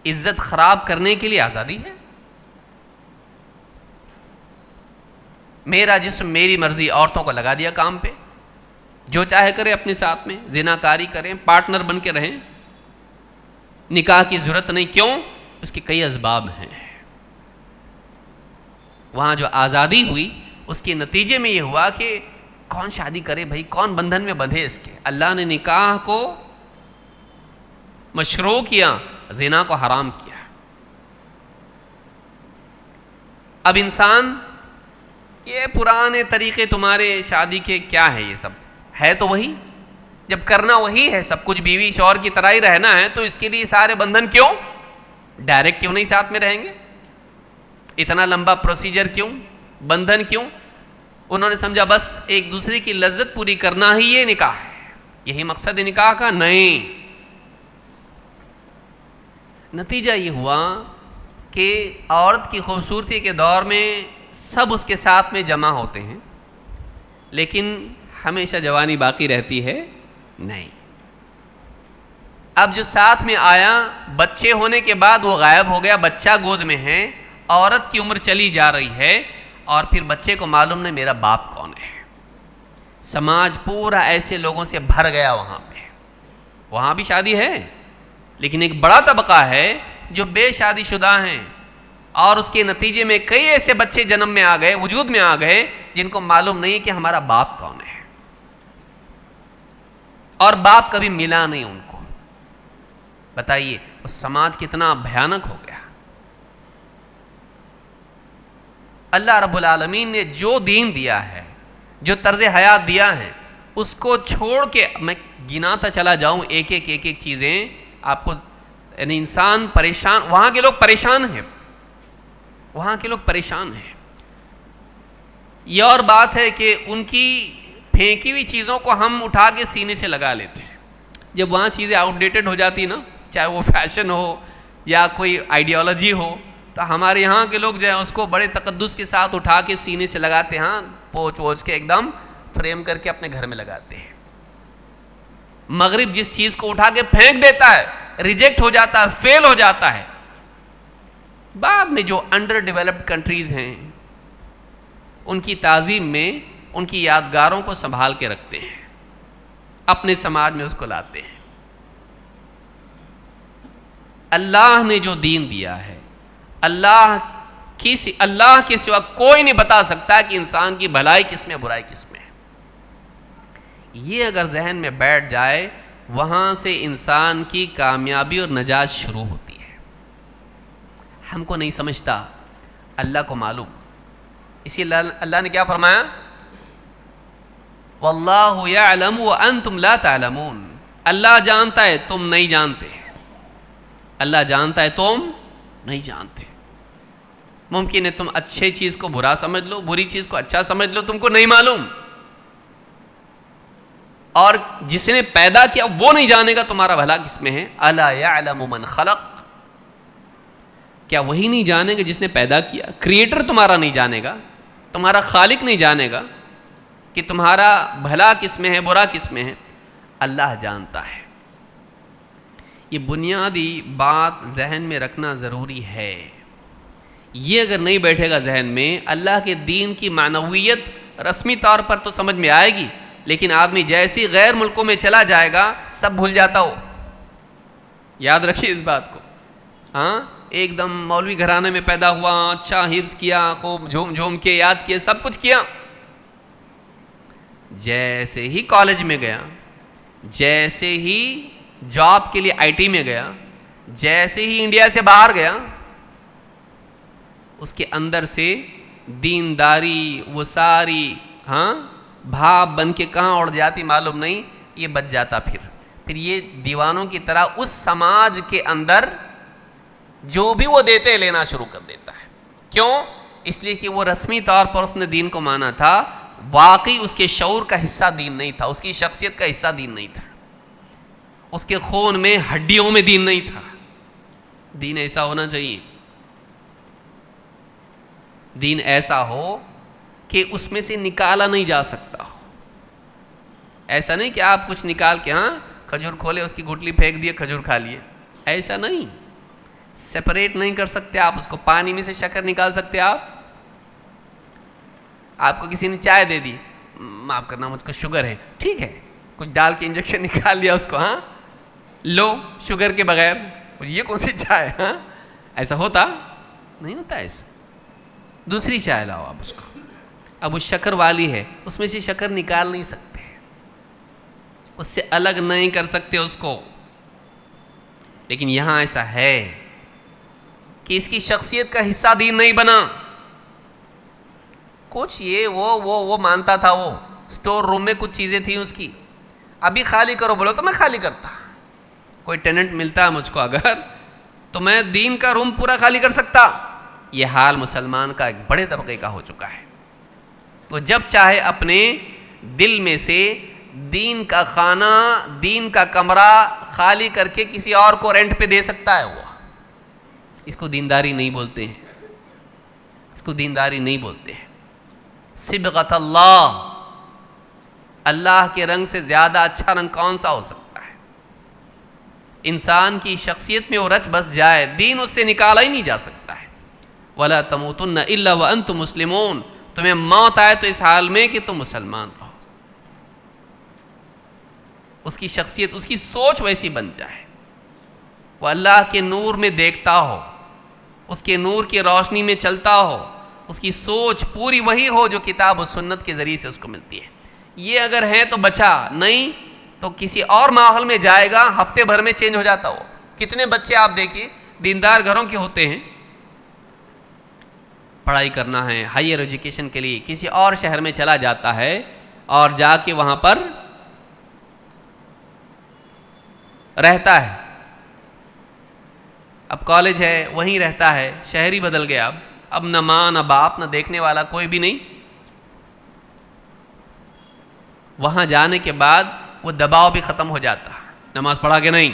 عزت خراب کرنے کے لیے آزادی ہے۔ میرا جسم میری مرضی، عورتوں کو لگا دیا کام پہ، جو چاہے کرے اپنے ساتھ میں، زناکاری کریں، پارٹنر بن کے رہیں، نکاح کی ضرورت نہیں۔ کیوں؟ اس کے کئی اسباب ہیں۔ وہاں جو آزادی ہوئی اس کے نتیجے میں یہ ہوا کہ کون شادی کرے بھائی، کون بندھن میں بندھے اس کے؟ اللہ نے نکاح کو مشروع کیا، زنا کو حرام کیا۔ اب انسان یہ پرانے طریقے تمہارے شادی کے کیا ہے؟ یہ سب ہے تو وہی، جب کرنا وہی ہے، سب کچھ بیوی شوہر کی طرح ہی رہنا ہے، تو اس کے لیے سارے بندھن کیوں؟ ڈائریکٹ کیوں نہیں ساتھ میں رہیں گے؟ اتنا لمبا پروسیجر کیوں؟ بندھن کیوں؟ انہوں نے سمجھا بس ایک دوسرے کی لذت پوری کرنا ہی یہ نکاح ہے، یہی مقصد ہے نکاح کا؟ نہیں۔ نتیجہ یہ ہوا کہ عورت کی خوبصورتی کے دور میں سب اس کے ساتھ میں جمع ہوتے ہیں، لیکن ہمیشہ جوانی باقی رہتی ہے نہیں۔ اب جو ساتھ میں آیا، بچے ہونے کے بعد وہ غائب ہو گیا، بچہ گود میں ہے، عورت کی عمر چلی جا رہی ہے، اور پھر بچے کو معلوم نہیں میرا باپ کون ہے۔ سماج پورا ایسے لوگوں سے بھر گیا وہاں پہ۔ وہاں بھی شادی ہے، لیکن ایک بڑا طبقہ ہے جو بے شادی شدہ ہیں، اور اس کے نتیجے میں کئی ایسے بچے جنم میں آ گئے، وجود میں آ گئے، جن کو معلوم نہیں کہ ہمارا باپ کون ہے، اور باپ کبھی ملا نہیں ان کو۔ بتائیے وہ سماج کتنا بھیانک ہو گیا۔ اللہ رب العالمین نے جو دین دیا ہے، جو طرز حیات دیا ہے، اس کو چھوڑ کے میں گناتا چلا جاؤں ایک ایک چیزیں آپ کو، یعنی انسان پریشان، وہاں کے لوگ پریشان ہیں، وہاں کے لوگ پریشان ہیں۔ یہ اور بات ہے کہ ان کی پھینکی ہوئی چیزوں کو ہم اٹھا کے سینے سے لگا لیتے ہیں۔ جب وہاں چیزیں آؤٹ ڈیٹڈ ہو جاتی نا، چاہے وہ فیشن ہو یا کوئی آئیڈیالوجی ہو، تو ہمارے یہاں کے لوگ جو ہیں اس کو بڑے تقدس کے ساتھ اٹھا کے سینے سے لگاتے ہیں، پوچھ ووچھ کے ایک دم فریم کر کے اپنے گھر میں لگاتے ہیں۔ مغرب جس چیز کو اٹھا کے پھینک دیتا ہے، ریجیکٹ ہو جاتا ہے، فیل ہو جاتا ہے، بعد میں جو انڈر ڈیولپڈ کنٹریز ہیں ان کی تعظیم میں ان کی یادگاروں کو سنبھال کے رکھتے ہیں، اپنے سماج میں اس کو لاتے ہیں۔ اللہ نے جو دین دیا ہے، اللہ کے سوا کوئی نہیں بتا سکتا کہ انسان کی بھلائی کس میں، برائی کس میں ہے۔ یہ اگر ذہن میں بیٹھ جائے، وہاں سے انسان کی کامیابی اور نجات شروع ہوتی ہے۔ ہم کو نہیں سمجھتا، اللہ کو معلوم۔ اسی اللہ نے کیا فرمایا؟ واللہ یعلم وانتم لا تعلمون۔ اللہ جانتا ہے، تم نہیں جانتے۔ اللہ جانتا ہے، تم نہیں جانتے۔ ممکن ہے تم اچھے چیز کو برا سمجھ لو، بری چیز کو اچھا سمجھ لو، تم کو نہیں معلوم، اور جس نے پیدا کیا وہ نہیں جانے گا تمہارا بھلا کس میں ہے۔ الا یعلم من خلق، کیا وہی نہیں جانے گا جس نے پیدا کیا؟ کریٹر تمہارا نہیں جانے گا، تمہارا خالق نہیں جانے گا کہ تمہارا بھلا کس میں ہے، برا کس میں ہے؟ اللہ جانتا ہے۔ یہ بنیادی بات ذہن میں رکھنا ضروری ہے۔ یہ اگر نہیں بیٹھے گا ذہن میں، اللہ کے دین کی معنویت رسمی طور پر تو سمجھ میں آئے گی، لیکن آدمی جیسی غیر ملکوں میں چلا جائے گا سب بھول جاتا ہو۔ یاد رکھیے اس بات کو۔ ہاں، ایک دم مولوی گھرانے میں پیدا ہوا، اچھا حفظ کیا، خوب جھوم جھوم کے یاد کیا، سب کچھ کیا، جیسے ہی کالج میں گیا، جیسے ہی جاب کے لیے آئی ٹی میں گیا، جیسے ہی انڈیا سے باہر گیا، اس کے اندر سے دینداری وہ ساری بھاپ بن کے کہاں اڑ جاتی معلوم نہیں، یہ بچ جاتا پھر یہ دیوانوں کی طرح اس سماج کے اندر جو بھی وہ دیتے لینا شروع کر دیتا ہے۔ کیوں؟ اس لیے کہ وہ رسمی طور پر اس نے دین کو مانا تھا، واقعی اس کے شعور کا حصہ دین نہیں تھا، اس کی شخصیت کا حصہ دین نہیں تھا، اس کے خون میں ہڈیوں میں دین نہیں تھا۔ دین ایسا ہونا چاہیے، دین ایسا ہو کہ اس میں سے نکالا نہیں جا سکتا ہو۔ ایسا نہیں کہ آپ کچھ نکال کے کھجور کھولے، اس کی گٹلی پھینک دیے، کھجور کھا لیے، ایسا نہیں، سیپریٹ نہیں کر سکتے آپ اس کو۔ پانی میں سے شکر نکال سکتے آپ کو کسی نے چائے دے دی، معاف کرنا مجھ کو شوگر ہے، ٹھیک ہے، کچھ ڈال کے انجیکشن نکال لیا اس کو، لو شوگر کے بغیر، یہ کون سی چائے؟ ایسا ہوتا نہیں ہوتا ایسا۔ دوسری چائے لاؤ آپ اس کو، اب وہ شکر والی ہے، اس میں سے شکر نکال نہیں سکتے، اس سے الگ نہیں کر سکتے اس کو۔ لیکن یہاں ایسا ہے کہ اس کی شخصیت کا حصہ دین نہیں بنا، کچھ یہ وہ مانتا تھا، وہ سٹور روم میں کچھ چیزیں تھیں اس کی، ابھی خالی کرو بولو تو میں خالی کرتا، کوئی ٹیننٹ ملتا ہے مجھ کو اگر تو میں دین کا روم پورا خالی کر سکتا۔ یہ حال مسلمان کا ایک بڑے طبقے کا ہو چکا ہے، وہ جب چاہے اپنے دل میں سے دین کا خانہ، دین کا کمرہ خالی کر کے کسی اور کو رینٹ پہ دے سکتا ہے۔ وہ اس کو دینداری نہیں بولتے ہیں، اس کو دینداری نہیں بولتے ہیں۔ صبغۃ اللہ، اللہ کے رنگ سے زیادہ اچھا رنگ کون سا ہو سکتا ہے؟ انسان کی شخصیت میں وہ رچ بس جائے، دین اس سے نکالا ہی نہیں جا سکتا ہے۔ وَلَا تَمُوتُنَّ إِلَّا وَأَنْتُمْ مُسْلِمُونَ، تمہیں موت آئے تو اس حال میں کہ تم مسلمان رہو، اس کی شخصیت، اس کی سوچ ویسی بن جائے، وہ اللہ کے نور میں دیکھتا ہو، اس کے نور کی روشنی میں چلتا ہو، اس کی سوچ پوری وہی ہو جو کتاب و سنت کے ذریعے سے اس کو ملتی ہے۔ یہ اگر ہے تو بچا، نہیں تو کسی اور ماحول میں جائے گا، ہفتے بھر میں چینج ہو جاتا ہو۔ کتنے بچے آپ دیکھیے دیندار گھروں کے ہوتے ہیں، پڑھائی کرنا ہے ہائیر ایجوکیشن کے لیے کسی اور شہر میں چلا جاتا ہے اور جا کے وہاں پر رہتا ہے، اب کالج ہے وہیں رہتا ہے، شہر ہی بدل گیا، اب نہ ماں نہ باپ نہ دیکھنے والا کوئی بھی نہیں۔ وہاں جانے کے بعد وہ دباؤ بھی ختم ہو جاتا ہے، نماز پڑھا کہ نہیں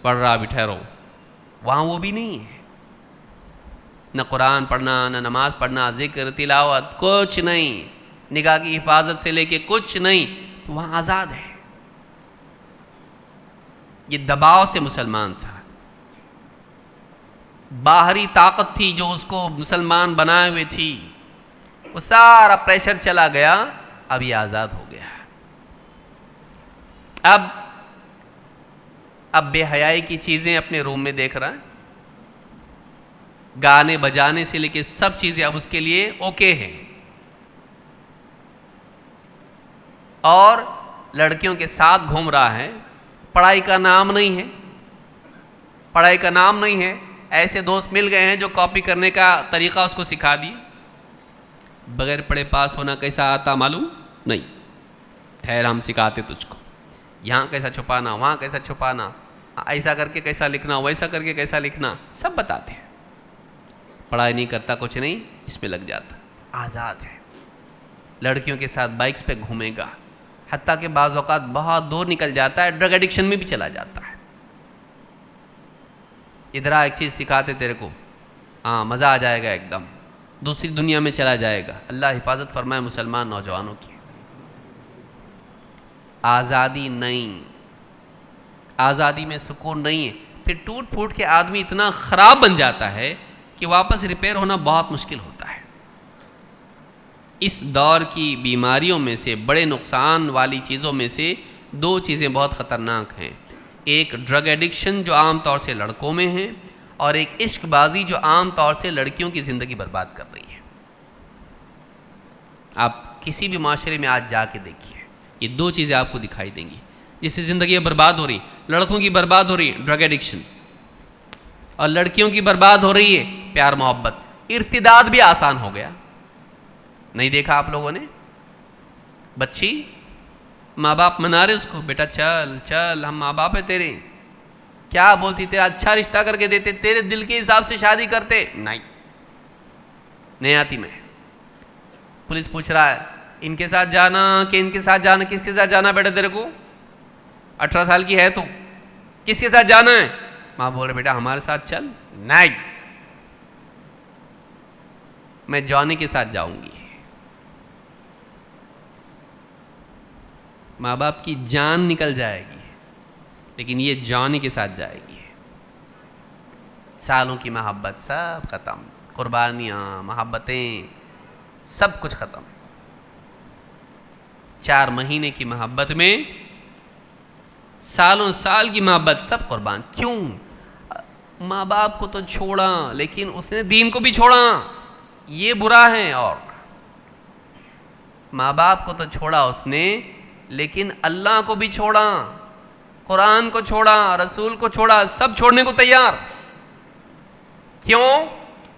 پڑھ رہا، ابھی ٹھہرو، وہاں وہ بھی نہیں ہے، نہ قرآن پڑھنا نہ نماز پڑھنا، ذکر تلاوت کچھ نہیں، نگاہ کی حفاظت سے لے کے کچھ نہیں، وہاں آزاد ہے۔ یہ دباؤ سے مسلمان تھا، باہری طاقت تھی جو اس کو مسلمان بنائے ہوئے تھی، وہ سارا پریشر چلا گیا، اب یہ آزاد ہو گیا۔ اب بے حیائی کی چیزیں اپنے روم میں دیکھ رہا ہے، گانے بجانے سے لے کے سب چیزیں اب اس کے لیے اوکے ہیں، اور لڑکیوں کے ساتھ گھوم رہا ہے، پڑھائی کا نام نہیں ہے، پڑھائی کا نام نہیں ہے۔ ایسے دوست مل گئے ہیں جو کاپی کرنے کا طریقہ اس کو سکھا دی، بغیر پڑھے پاس ہونا کیسا آتا معلوم نہیں، ٹھہر ہم سکھاتے تجھ کو، یہاں کیسا چھپانا، وہاں کیسا چھپانا، ایسا کر کے کیسا لکھنا، ویسا کر کے کیسا لکھنا، سب بتاتے ہیں۔ پڑھائی نہیں کرتا، کچھ نہیں، اس میں لگ جاتا، آزاد ہے، لڑکیوں کے ساتھ بائکس پہ گھومے گا، حتیٰ کہ بعض اوقات بہت دور نکل جاتا ہے، ڈرگ ایڈکشن میں بھی چلا جاتا ہے۔ ادھر ایک چیز سکھاتے تیرے کو، مزہ آ جائے گا، ایک دم دوسری دنیا میں چلا جائے گا۔ اللہ حفاظت فرمائے مسلمان نوجوانوں کی۔ آزادی نہیں، آزادی میں سکون نہیں ہے، پھر ٹوٹ پھوٹ کے آدمی اتنا خراب بن جاتا ہے کہ واپس ریپیئر ہونا بہت مشکل ہوتا ہے۔ اس دور کی بیماریوں میں سے، بڑے نقصان والی چیزوں میں سے دو چیزیں بہت خطرناک ہیں، ایک ڈرگ ایڈکشن جو عام طور سے لڑکوں میں ہے، اور ایک عشق بازی جو عام طور سے لڑکیوں کی زندگی برباد کر رہی ہے۔ آپ کسی بھی معاشرے میں آج جا کے دیکھیے، یہ دو چیزیں آپ کو دکھائی دیں گی جس سے زندگیاں برباد ہو رہی. لڑکوں کی برباد ہو رہی ہے ڈرگ ایڈکشن، اور لڑکیوں کی برباد ہو رہی ہے پیار محبت. ارتداد بھی آسان ہو گیا. نہیں دیکھا آپ لوگوں نے؟ بچی ماں باپ منا رہے اس کو، بیٹا چل چل ہم ماں باپ ہیں تیرے. کیا بولتی؟ تیرا اچھا رشتہ کر کے دیتے، تیرے دل کے حساب سے شادی کرتے. نہیں آتی. میں پولیس پوچھ رہا ہے ان کے ساتھ جانا کہ ان کے ساتھ جانا، کس کے ساتھ جانا بیٹا تیرے کو؟ 18 سال کی ہے تو کس کے ساتھ جانا ہے؟ ماں بول رہے بیٹا ہمارے ساتھ چل. نہیں، میں جانی کے ساتھ جاؤں گی. ماں باپ کی جان نکل جائے گی لیکن یہ جانی کے ساتھ جائے گی. سالوں کی محبت سب ختم، قربانیاں محبتیں سب کچھ ختم. 4 مہینے کی محبت میں سالوں سال کی محبت سب قربان. کیوں؟ ماں باپ کو تو چھوڑا لیکن اس نے دین کو بھی چھوڑا، یہ برا ہے. اور ماں باپ کو تو چھوڑا اس نے لیکن اللہ کو بھی چھوڑا، قرآن کو چھوڑا، رسول کو چھوڑا، سب چھوڑنے کو تیار. کیوں؟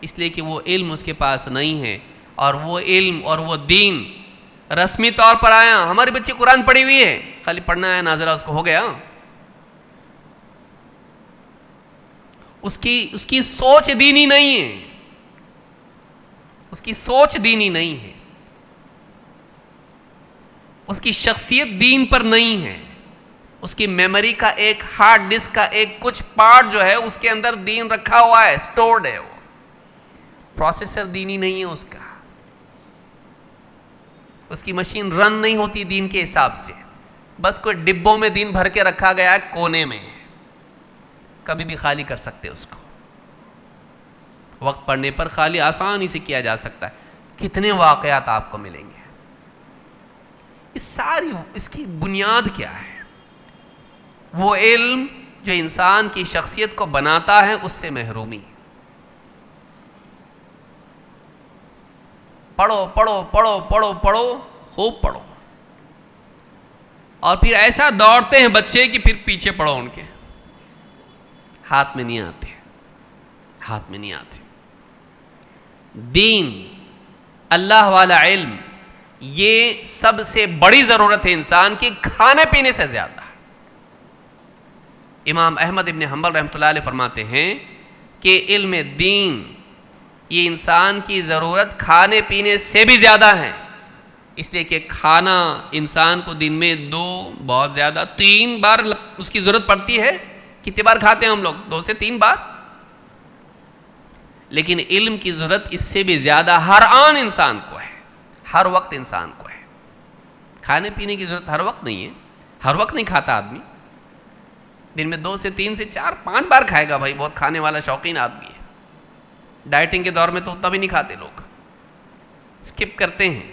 اس لیے کہ وہ علم اس کے پاس نہیں ہے، اور وہ علم اور وہ دین رسمی طور پر آیا. ہمارے بچے قرآن پڑھی ہوئی ہے، خالی پڑھنا ہے ناظرہ اس کو ہو گیا. اس کی سوچ دینی نہیں ہے، اس کی سوچ دینی نہیں ہے، اس کی شخصیت دین پر نہیں ہے. اس کی میموری کا ایک ہارڈ ڈسک کا ایک کچھ پارٹ جو ہے اس کے اندر دین رکھا ہوا ہے، سٹورڈ ہے. وہ پروسیسر دینی نہیں ہے اس کا، اس کی مشین رن نہیں ہوتی دین کے حساب سے. بس کوئی ڈبوں میں دین بھر کے رکھا گیا ہے کونے میں، کبھی بھی خالی کر سکتے اس کو. وقت پڑنے پر خالی آسانی سے کیا جا سکتا ہے. کتنے واقعات آپ کو ملیں گے. اس کی بنیاد کیا ہے؟ وہ علم جو انسان کی شخصیت کو بناتا ہے، اس سے محرومی. پڑھو پڑھو پڑھو پڑھو پڑھو خوب پڑھو، اور پھر ایسا دوڑتے ہیں بچے کہ پھر پیچھے پڑھو ان کے، ہاتھ میں نہیں آتے، ہاتھ میں نہیں آتے. دین، اللہ والا علم، یہ سب سے بڑی ضرورت ہے انسان کی، کھانے پینے سے زیادہ. امام احمد ابن حنبل رحمۃ اللہ علیہ فرماتے ہیں کہ علم دین یہ انسان کی ضرورت کھانے پینے سے بھی زیادہ ہے. اس لیے کہ کھانا انسان کو دن میں 2 بہت زیادہ 3 بار اس کی ضرورت پڑتی ہے. کتنی بار کھاتے ہیں ہم لوگ؟ 2 سے 3 بار. لیکن علم کی ضرورت اس سے بھی زیادہ ہر آن انسان کو ہے، ہر وقت انسان کو ہے. کھانے پینے کی ضرورت ہر وقت نہیں ہے، ہر وقت نہیں کھاتا آدمی. دن میں 2 سے 3 سے 4 5 بار کھائے گا بھائی، بہت کھانے والا شوقین آدمی ہے. ڈائٹنگ کے دور میں تو اتنا بھی نہیں کھاتے لوگ، اسکپ کرتے ہیں،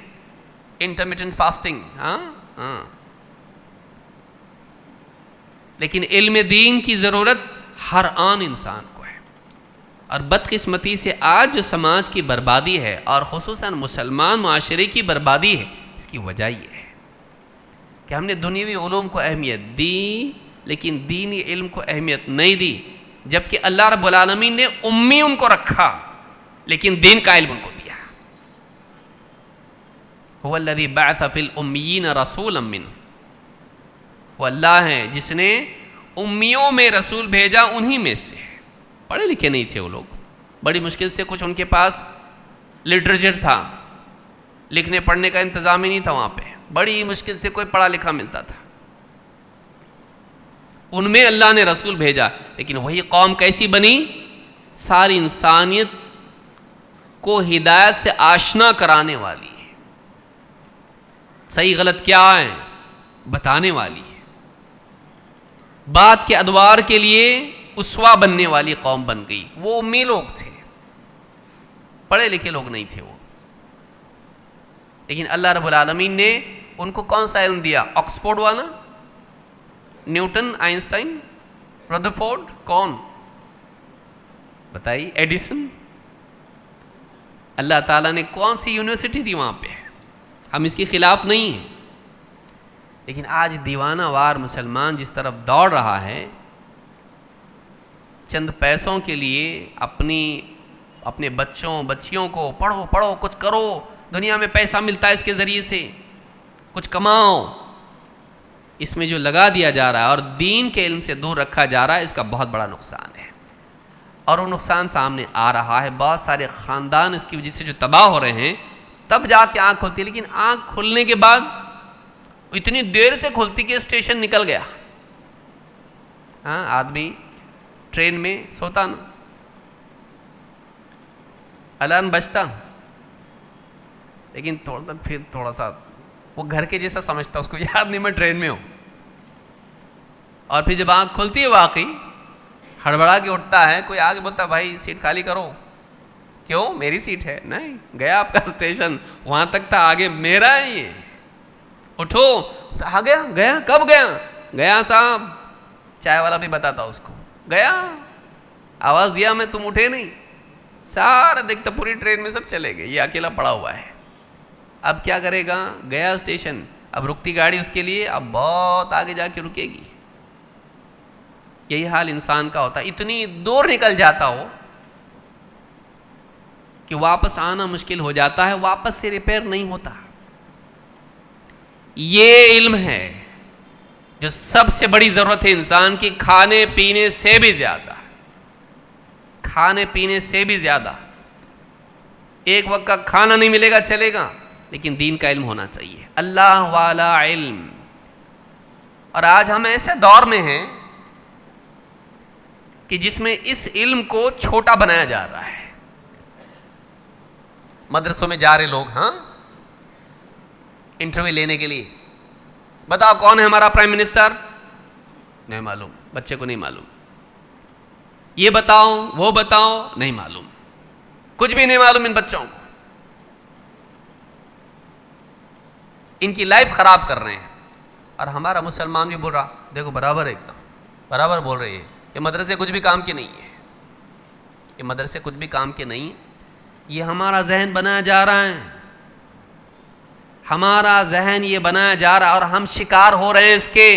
انٹرمیٹنٹ فاسٹنگ. ہاں لیکن علم دین کی ضرورت ہر آن انسان کو ہے. اور بدقسمتی سے آج جو سماج کی بربادی ہے، اور خصوصاً مسلمان معاشرے کی بربادی ہے، اس کی وجہ یہ ہے کہ ہم نے دنیاوی علوم کو اہمیت دی لیکن دینی علم کو اہمیت نہیں دی. جبکہ اللہ رب العالمین نے امی ان کو رکھا لیکن دین کا علم ان کو دیا. هو الذی بعث فی الامیین رسولا منہم، وہ اللہ ہے جس نے امیوں میں رسول بھیجا انہی میں سے. پڑھے لکھے نہیں تھے وہ لوگ، بڑی مشکل سے کچھ ان کے پاس لٹریچر تھا، لکھنے پڑھنے کا انتظام ہی نہیں تھا وہاں پہ، بڑی مشکل سے کوئی پڑھا لکھا ملتا تھا. ان میں اللہ نے رسول بھیجا، لیکن وہی قوم کیسی بنی؟ ساری انسانیت کو ہدایت سے آشنا کرانے والی ہے، صحیح غلط کیا ہے بتانے والی ہے، بات کے ادوار کے لیے اسوا بننے والی قوم بن گئی. وہ امی لوگ تھے، پڑھے لکھے لوگ نہیں تھے وہ. لیکن اللہ رب العالمین نے ان کو کون سا علم دیا؟ آکسفورڈ والا، نیوٹن، آئنسٹائن، ردرفورڈ، کون بتائیے؟ ایڈیسن. اللہ تعالیٰ نے کون سی یونیورسٹی تھی وہاں پہ؟ ہم اس کے خلاف نہیں ہیں، لیکن آج دیوانہ وار مسلمان جس طرف دوڑ رہا ہے، چند پیسوں کے لیے اپنے بچوں بچیوں کو پڑھو کچھ کرو، دنیا میں پیسہ ملتا ہے اس کے ذریعے سے، کچھ کماؤ، اس میں جو لگا دیا جا رہا ہے اور دین کے علم سے دور رکھا جا رہا ہے، اس کا بہت بڑا نقصان ہے، اور وہ نقصان سامنے آ رہا ہے۔ بہت سارے خاندان اس کی وجہ سے جو تباہ ہو رہے ہیں، تب جا کے آنکھ کھلتی ہے، لیکن آنکھ کھلنے کے بعد اتنی دیر سے کھلتی کہ اسٹیشن نکل گیا۔ ہاں، آدمی ٹرین میں سوتا نا، الارم بجتا، لیکن پھر تھوڑا سا وہ گھر کے جیسا سمجھتا، اس کو یاد نہیں میں ٹرین میں ہوں، اور پھر جب آنکھ کھلتی ہے واقعی ہڑبڑا کے اٹھتا ہے، کوئی آگے بولتا بھائی سیٹ خالی کرو، کیوں میری سیٹ ہے، نہیں گیا آپ کا اسٹیشن، وہاں تک تھا، آگے میرا ہے، یہ اٹھو، آ گیا کب گیا صاحب، چائے والا بھی بتاتا اس کو، گیا آواز دیا میں، تم اٹھے نہیں، سارا دیکھتا پوری ٹرین میں سب چلے گئے، یہ اکیلا پڑا ہوا ہے۔ اب کیا کرے گا، گیا اسٹیشن، اب رکتی گاڑی اس کے لیے اب بہت آگے جا کے رکے گی۔ یہی حال انسان کا ہوتا ہے، اتنی دور نکل جاتا ہو کہ واپس آنا مشکل ہو جاتا ہے، واپس سے ریپیئر نہیں ہوتا۔ یہ علم ہے جو سب سے بڑی ضرورت ہے انسان کی، کھانے پینے سے بھی زیادہ، کھانے پینے سے بھی زیادہ۔ ایک وقت کا کھانا نہیں ملے گا چلے گا، لیکن دین کا علم ہونا چاہیے، اللہ والا علم۔ اور آج ہم ایسے دور میں ہیں کہ جس میں اس علم کو چھوٹا بنایا جا رہا ہے۔ مدرسوں میں جا رہے لوگ، ہاں انٹرویو لینے کے لیے، بتاؤ کون ہے ہمارا پرائم منسٹر، نہیں معلوم، بچے کو نہیں معلوم، یہ بتاؤ وہ بتاؤ، نہیں معلوم، کچھ بھی نہیں معلوم ان بچوں کو، ان کی لائف خراب کر رہے ہیں۔ اور ہمارا مسلمان بھی بول رہا، دیکھو برابر ایک دم برابر بول رہے ہیں، یہ مدرسے کچھ بھی کام کے نہیں ہے، یہ مدرسے کچھ بھی کام کے نہیں ہیں، یہ ہمارا ذہن بنایا جا رہا ہے، ہمارا ذہن یہ بنایا جا رہا ہے، اور ہم شکار ہو رہے ہیں اس کے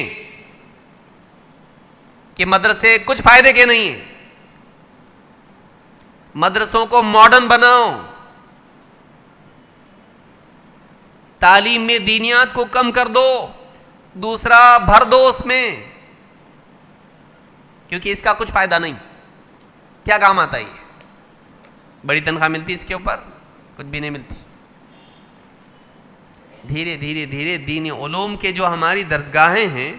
کہ مدرسے کچھ فائدے کے نہیں ہیں۔ مدرسوں کو ماڈرن بناؤ، تعلیم میں دینیات کو کم کر دو، دوسرا بھر دو اس میں، کیونکہ اس کا کچھ فائدہ نہیں، کیا کام آتا ہے، یہ بڑی تنخواہ ملتی اس کے اوپر، کچھ بھی نہیں ملتی۔ دھیرے دھیرے دھیرے دینی علوم کے جو ہماری درسگاہیں ہیں،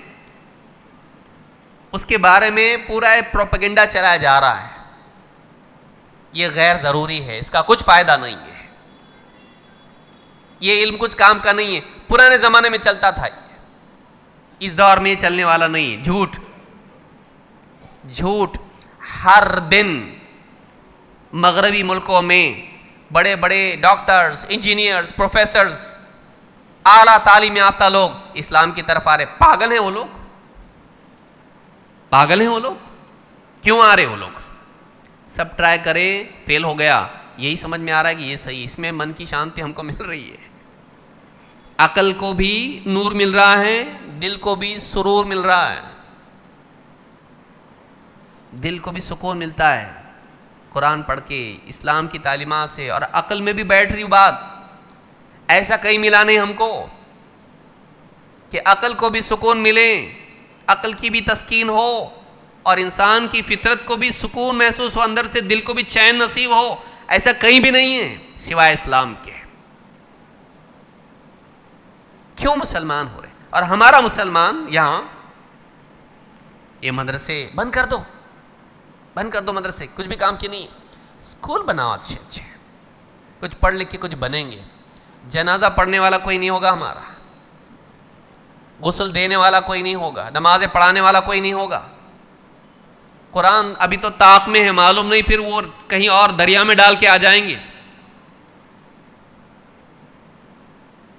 اس کے بارے میں پورا ایک پروپیگنڈا چلایا جا رہا ہے، یہ غیر ضروری ہے، اس کا کچھ فائدہ نہیں ہے، یہ علم کچھ کام کا نہیں ہے، پرانے زمانے میں چلتا تھا، اس دور میں چلنے والا نہیں ہے۔ جھوٹ جھوٹ، ہر دن مغربی ملکوں میں بڑے بڑے ڈاکٹرز، انجینئرز، پروفیسرز، اعلیٰ تعلیم یافتہ لوگ اسلام کی طرف آ رہے۔ پاگل ہیں وہ لوگ، پاگل ہیں وہ لوگ، کیوں آ رہے وہ لوگ؟ سب ٹرائی کرے، فیل ہو گیا، یہی سمجھ میں آ رہا ہے کہ یہ صحیح، اس میں من کی شانتی ہم کو مل رہی ہے، عقل کو بھی نور مل رہا ہے، دل کو بھی سرور مل رہا ہے، دل کو بھی سکون ملتا ہے قرآن پڑھ کے، اسلام کی تعلیمات سے، اور عقل میں بھی بیٹھ رہی بات۔ ایسا کہیں ملا نہیں ہم کو کہ عقل کو بھی سکون ملے، عقل کی بھی تسکین ہو، اور انسان کی فطرت کو بھی سکون محسوس ہو، اندر سے دل کو بھی چین نصیب ہو، ایسا کہیں بھی نہیں ہے سوائے اسلام کے۔ کیوں مسلمان ہو رہے؟ اور ہمارا مسلمان یہاں، یہ مدرسے بند کر دو، بند کر دو، مدرسے کچھ بھی کام کی نہیں ہے، اسکول بناؤ اچھے اچھے، کچھ پڑھ لکھ کے کچھ بنیں گے، جنازہ پڑھنے والا کوئی نہیں ہوگا ہمارا، غسل دینے والا کوئی نہیں ہوگا، نمازیں پڑھانے والا کوئی نہیں ہوگا، قرآن ابھی تو طاق میں ہے، معلوم نہیں پھر وہ کہیں اور دریا میں ڈال کے آ جائیں گے۔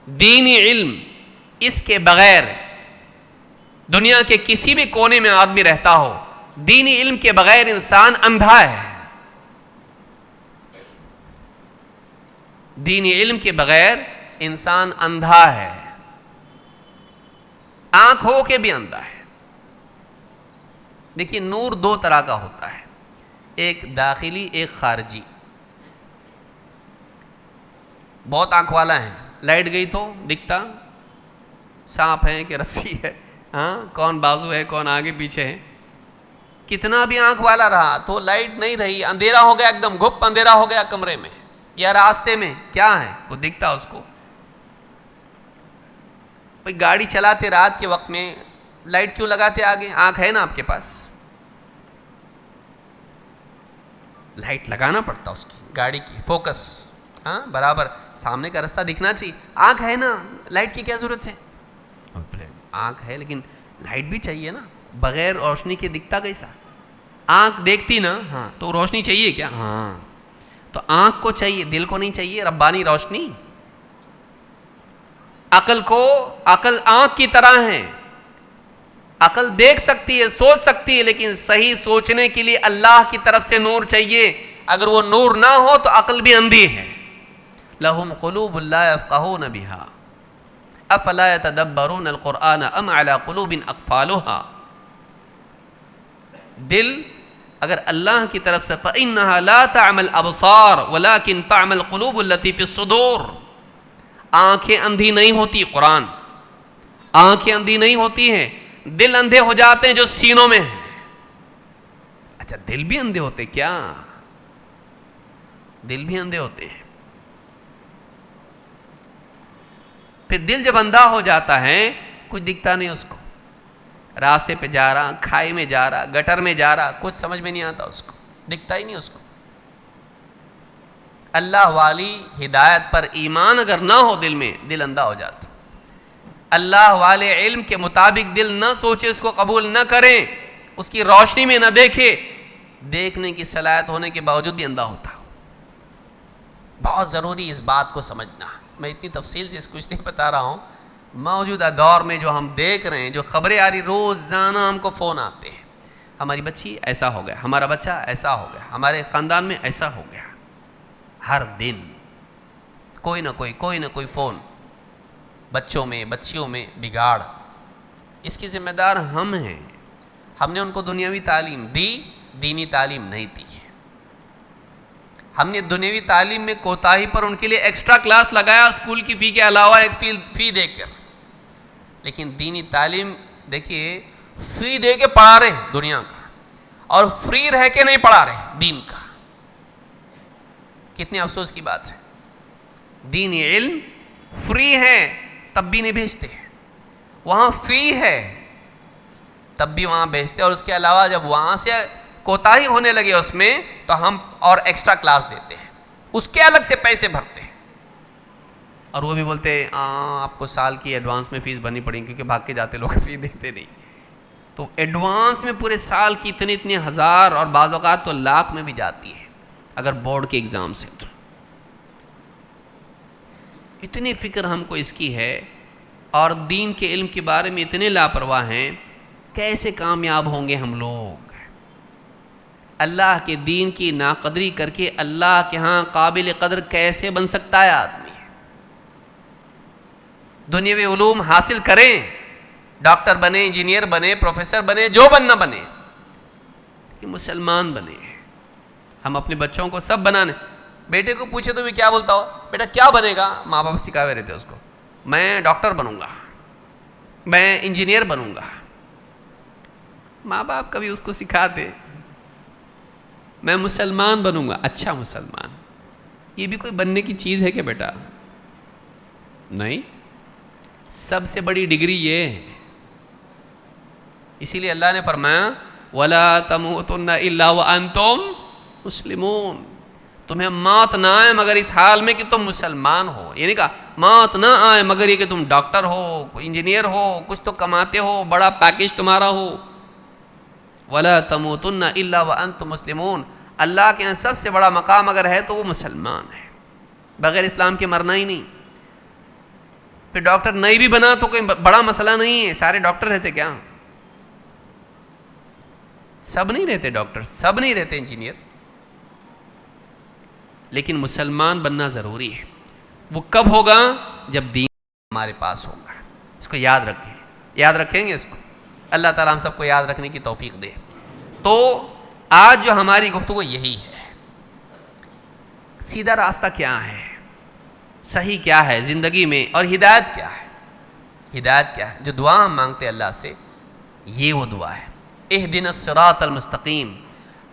دینی علم، اس کے بغیر دنیا کے کسی بھی کونے میں آدمی رہتا ہو، دینی علم کے بغیر انسان اندھا ہے، دینی علم کے بغیر انسان اندھا ہے، آنکھ ہو کے بھی اندھا ہے۔ دیکھیے نور دو طرح کا ہوتا ہے، ایک داخلی ایک خارجی۔ بہت آنکھ والا ہے، لائٹ گئی تو دکھتا سانپ ہے کہ رسی ہے، ہاں کون بازو ہے کون آگے پیچھے ہے۔ کتنا بھی آنکھ والا رہا تو لائٹ نہیں رہی، اندھیرا ہو گیا، ایک دم گھپ اندھیرا ہو گیا کمرے میں یا راستے میں، کیا ہے کو دکھتا اس کو؟ بھئی گاڑی چلاتے رات کے وقت میں لائٹ کیوں لگاتے آگے؟ آنکھ ہے نا آپ کے پاس، لائٹ لگانا پڑتا اس کی گاڑی کی، فوکس ہاں برابر سامنے کا راستہ دکھنا چاہیے۔ آنکھ ہے نا، لائٹ کی کیا ضرورت ہے؟ آنکھ ہے لیکن لائٹ بھی چاہیے نا، بغیر روشنی کے دکھتا کیسا؟ آنکھ دیکھتی نا، ہاں تو روشنی چاہیے کیا؟ ہاں تو آنکھ کو چاہیے، دل کو نہیں چاہیے ربانی روشنی۔ عقل آنکھ کی طرح ہے، عقل دیکھ سکتی ہے سوچ سکتی ہے، لیکن صحیح سوچنے کے لیے اللہ کی طرف سے نور چاہیے۔ اگر وہ نور نہ ہو تو عقل بھی اندھی ہے۔ لہم قلوب لا یفقہون بہا افلا یتدبرون القرآن ام علی قلوب اقفالها۔ دل اگر اللہ کی طرف سے فإنها لا تعمى الابصار ولكن تعمى القلوب التي في الصدور، آنکھیں اندھی نہیں ہوتی، قرآن آنکھیں اندھی نہیں ہوتی ہیں، دل اندھے ہو جاتے ہیں جو سینوں میں ہیں۔ اچھا دل بھی اندھے ہوتے کیا؟ دل بھی اندھے ہوتے ہیں۔ پھر دل جب اندھا ہو جاتا ہے کچھ دکھتا نہیں اس کو، راستے پہ جا رہا، کھائی میں جا رہا، گٹر میں جا رہا، کچھ سمجھ میں نہیں آتا اس کو، دکھتا ہی نہیں اس کو۔ اللہ والی ہدایت پر ایمان اگر نہ ہو دل میں، دل اندھا ہو جاتا۔ اللہ والے علم کے مطابق دل نہ سوچے، اس کو قبول نہ کریں، اس کی روشنی میں نہ دیکھے، دیکھنے کی صلاحیت ہونے کے باوجود بھی اندھا ہوتا ہو۔ بہت ضروری اس بات کو سمجھنا۔ میں اتنی تفصیل سے اس کو اس لیے بتا رہا ہوں، موجودہ دور میں جو ہم دیکھ رہے ہیں، جو خبریں آ رہی، روزانہ ہم کو فون آتے ہیں، ہماری بچی ایسا ہو گیا، ہمارا بچہ ایسا ہو گیا، ہمارے خاندان میں ایسا ہو گیا۔ ہر دن کوئی نہ کوئی فون، بچوں میں بچیوں میں بگاڑ۔ اس کی ذمہ دار ہم ہیں۔ ہم نے ان کو دنیاوی تعلیم دی، دینی تعلیم نہیں دی ہے۔ ہم نے دنیاوی تعلیم میں کوتاہی پر ان کے لیے ایکسٹرا کلاس لگایا، اسکول کی فی کے علاوہ ایک فی دے کر، لیکن دینی تعلیم دیکھیے فی دے کے پڑھا رہے ہیں دنیا کا، اور فری رہ کے نہیں پڑھا رہے دین کا۔ کتنے افسوس کی بات ہے، دینی علم فری ہے تب بھی نہیں بھیجتے، وہاں فی ہے تب بھی وہاں بھیجتے، اور اس کے علاوہ جب وہاں سے کوتاہی ہونے لگے اس میں تو ہم اور ایکسٹرا کلاس دیتے ہیں، اس کے الگ سے پیسے بھرتے ہیں، اور وہ بھی بولتے ہیں آپ کو سال کی ایڈوانس میں فیس بھرنی پڑیں کیونکہ بھاگ کے جاتے لوگ فی دیتے نہیں، تو ایڈوانس میں پورے سال کی اتنے ہزار اور بعض اوقات تو لاکھ میں بھی جاتی ہے اگر بورڈ کے ایگزام سے۔ تو اتنی فکر ہم کو اس کی ہے، اور دین کے علم کے بارے میں اتنے لاپرواہ ہیں، کیسے کامیاب ہوں گے ہم لوگ؟ اللہ کے دین کی ناقدری کر کے اللہ کے ہاں قابل قدر کیسے بن سکتا ہے آدمی؟ دنیاوی علوم حاصل کریں، ڈاکٹر بنے، انجینئر بنے، پروفیسر بنے، جو بننا بنے، کہ مسلمان بنے۔ ہم اپنے بچوں کو سب بنانے، بیٹے کو پوچھے تو بھی کیا بولتا ہو؟ بیٹا کیا بنے گا؟ ماں باپ سکھاوے رہتے اس کو، میں ڈاکٹر بنوں گا، میں انجینئر بنوں گا۔ ماں باپ کبھی اس کو سکھاتے میں مسلمان بنوں گا، اچھا مسلمان، یہ بھی کوئی بننے کی چیز ہے کہ بیٹا؟ نہیں، سب سے بڑی ڈگری یہ ہے۔ اسی لیے اللہ نے فرمایا وَلَا تَمُوتُنَّ إِلَّا وَأَنْتُمْ مسلمون، تمہیں موت نہ آئے مگر اس حال میں کہ تم مسلمان ہو، یہ نہیں کہا موت نہ آئے مگر یہ کہ تم ڈاکٹر ہو، انجینئر ہو، کچھ تو کماتے ہو، بڑا پیکیج تمہارا ہو۔ وَلَا تَمُوتُنَّ إِلَّا وَأَنْتُمْ مسلمون، اللہ کے یہاں سب سے بڑا مقام اگر ہے تو وہ مسلمان ہے، بغیر اسلام کے مرنا ہی نہیں۔ پھر ڈاکٹر نہیں بھی بنا تو کوئی بڑا مسئلہ نہیں ہے، سارے ڈاکٹر رہتے کیا؟ سب نہیں رہتے ڈاکٹر، سب نہیں رہتے انجینئر، لیکن مسلمان بننا ضروری ہے۔ وہ کب ہوگا؟ جب دین ہمارے پاس ہوگا. اس کو یاد رکھیں, یاد رکھیں گے اس کو. اللہ تعالیٰ ہم سب کو یاد رکھنے کی توفیق دے. تو آج جو ہماری گفتگو یہی ہے, سیدھا راستہ کیا ہے, صحیح کیا ہے زندگی میں, اور ہدایت کیا ہے. ہدایت کیا ہے؟ جو دعا ہم مانگتے اللہ سے, یہ وہ دعا ہے, اہدنا الصراط المستقیم.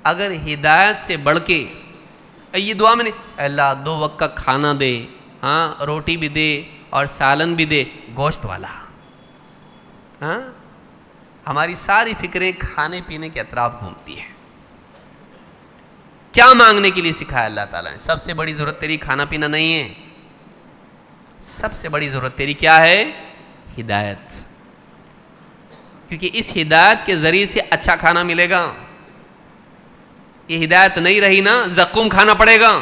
اگر ہدایت سے بڑھ کے یہ دعا میں نے اللہ 2 وقت کا کھانا دے, ہاں روٹی بھی دے اور سالن بھی دے, گوشت والا. ہاں ہماری ساری فکریں کھانے پینے کے اطراف گھومتی ہیں. کیا مانگنے کے لیے سکھایا اللہ تعالیٰ نے؟ سب سے بڑی ضرورت تیری کھانا پینا نہیں ہے, سب سے بڑی ضرورت تیری کیا ہے؟ ہدایت. کیونکہ اس ہدایت کے ذریعے سے اچھا کھانا ملے گا. یہ ہدایت نہیں رہی نا, زقوم کھانا پڑے گا.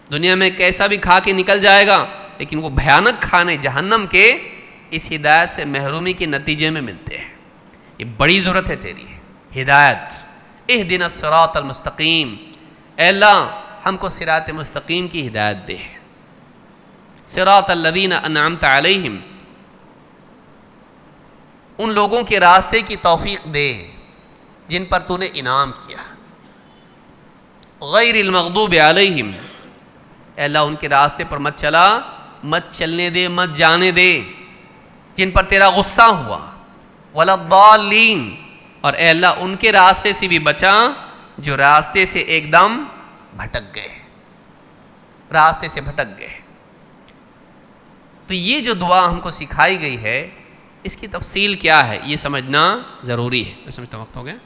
دنیا میں کیسا بھی کھا کے نکل جائے گا, لیکن وہ بھیانک کھانے جہنم کے اس ہدایت سے محرومی کے نتیجے میں ملتے ہیں. یہ بڑی ضرورت ہے تیری ہدایت. اہدنا الصراط المستقیم, اے اللہ ہم کو صراط مستقیم کی ہدایت دے. صراط الذین انعمت علیہم, ان لوگوں کے راستے کی توفیق دے جن پر تو نے انعام کیا. غیر المغضوب علیہم, اے اللہ ان کے راستے پر مت چلا, مت چلنے دے, مت جانے دے جن پر تیرا غصہ ہوا. ولا الضالین, اور اے اللہ ان کے راستے سے بھی بچا جو راستے سے ایک دم بھٹک گئے, راستے سے بھٹک گئے. تو یہ جو دعا ہم کو سکھائی گئی ہے, اس کی تفصیل کیا ہے یہ سمجھنا ضروری ہے. میں سمجھتا وقت ہو گیا,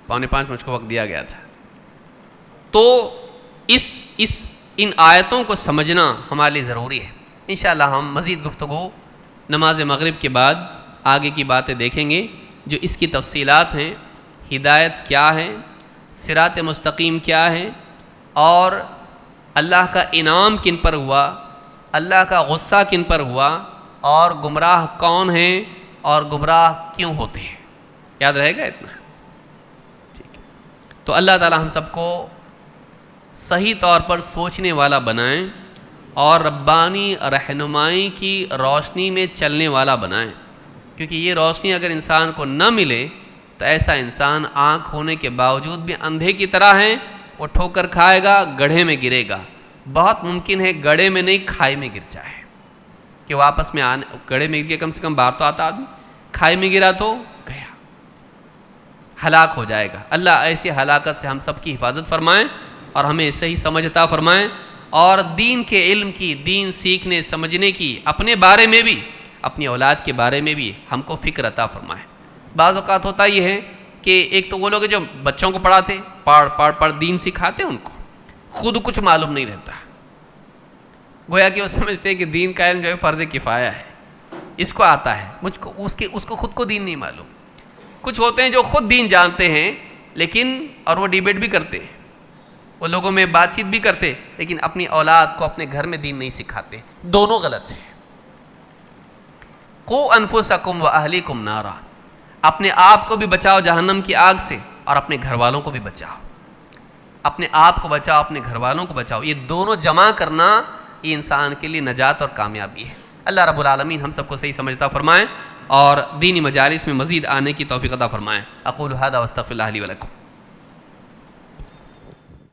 4:45 مجھ کو وقت دیا گیا تھا. تو ان آیتوں کو سمجھنا ہمارے لیے ضروری ہے. انشاءاللہ ہم مزید گفتگو نماز مغرب کے بعد آگے کی باتیں دیکھیں گے, جو اس کی تفصیلات ہیں. ہدایت کیا ہے, صراط مستقیم کیا ہے, اور اللہ کا انعام کن پر ہوا, اللہ کا غصہ کن پر ہوا, اور گمراہ کون ہیں اور گمراہ کیوں ہوتے ہیں. یاد رہے گا اتنا؟ ٹھیک ہے. تو اللہ تعالی ہم سب کو صحیح طور پر سوچنے والا بنائیں, اور ربانی رہنمائی کی روشنی میں چلنے والا بنائیں. کیونکہ یہ روشنی اگر انسان کو نہ ملے تو ایسا انسان آنکھ ہونے کے باوجود بھی اندھے کی طرح ہے. وہ ٹھوکر کھائے گا, گڑھے میں گرے گا. بہت ممکن ہے گڑھے میں نہیں کھائی میں گر جائے, کہ وہ آپس میں گڑھے میں گر کے کم سے کم باہر تو آتا آدمی, کھائی میں گرا تو گیا, ہلاک ہو جائے گا. اللہ ایسی ہلاکت سے ہم سب کی حفاظت فرمائیں, اور ہمیں صحیح سمجھ عطا فرمائیں, اور دین کے علم کی, دین سیکھنے سمجھنے کی, اپنے بارے میں بھی اپنی اولاد کے بارے میں بھی ہم کو فکر عطا فرمائے. بعض اوقات ہوتا یہ ہے کہ ایک تو وہ لوگ جو بچوں کو پڑھاتے, پڑھ دین سکھاتے, ان کو خود کچھ معلوم نہیں رہتا. گویا کہ وہ سمجھتے ہیں کہ دین کا علم جو ہے فرض کفایہ ہے, اس کو آتا ہے, مجھ کو اس کو خود کو دین نہیں معلوم. کچھ ہوتے ہیں جو خود دین جانتے ہیں, لیکن اور وہ ڈیبیٹ بھی کرتے, وہ لوگوں میں بات چیت بھی کرتے, لیکن اپنی اولاد کو اپنے گھر میں دین نہیں سکھاتے. دونوں غلط ہیں. قو انفسکم واہلیکم نارا, اپنے آپ کو بھی بچاؤ جہنم کی آگ سے, اور اپنے گھر والوں کو بھی بچاؤ. اپنے آپ کو بچاؤ, اپنے گھر والوں کو بچاؤ. یہ دونوں جمع کرنا یہ انسان کے لیے نجات اور کامیابی ہے. اللہ رب العالمین ہم سب کو صحیح سمجھتا فرمائیں, اور دینی مجالس میں مزید آنے کی توفیق عطا فرمائیں. اقول ھذا واستغفر اللہ لی ولکم.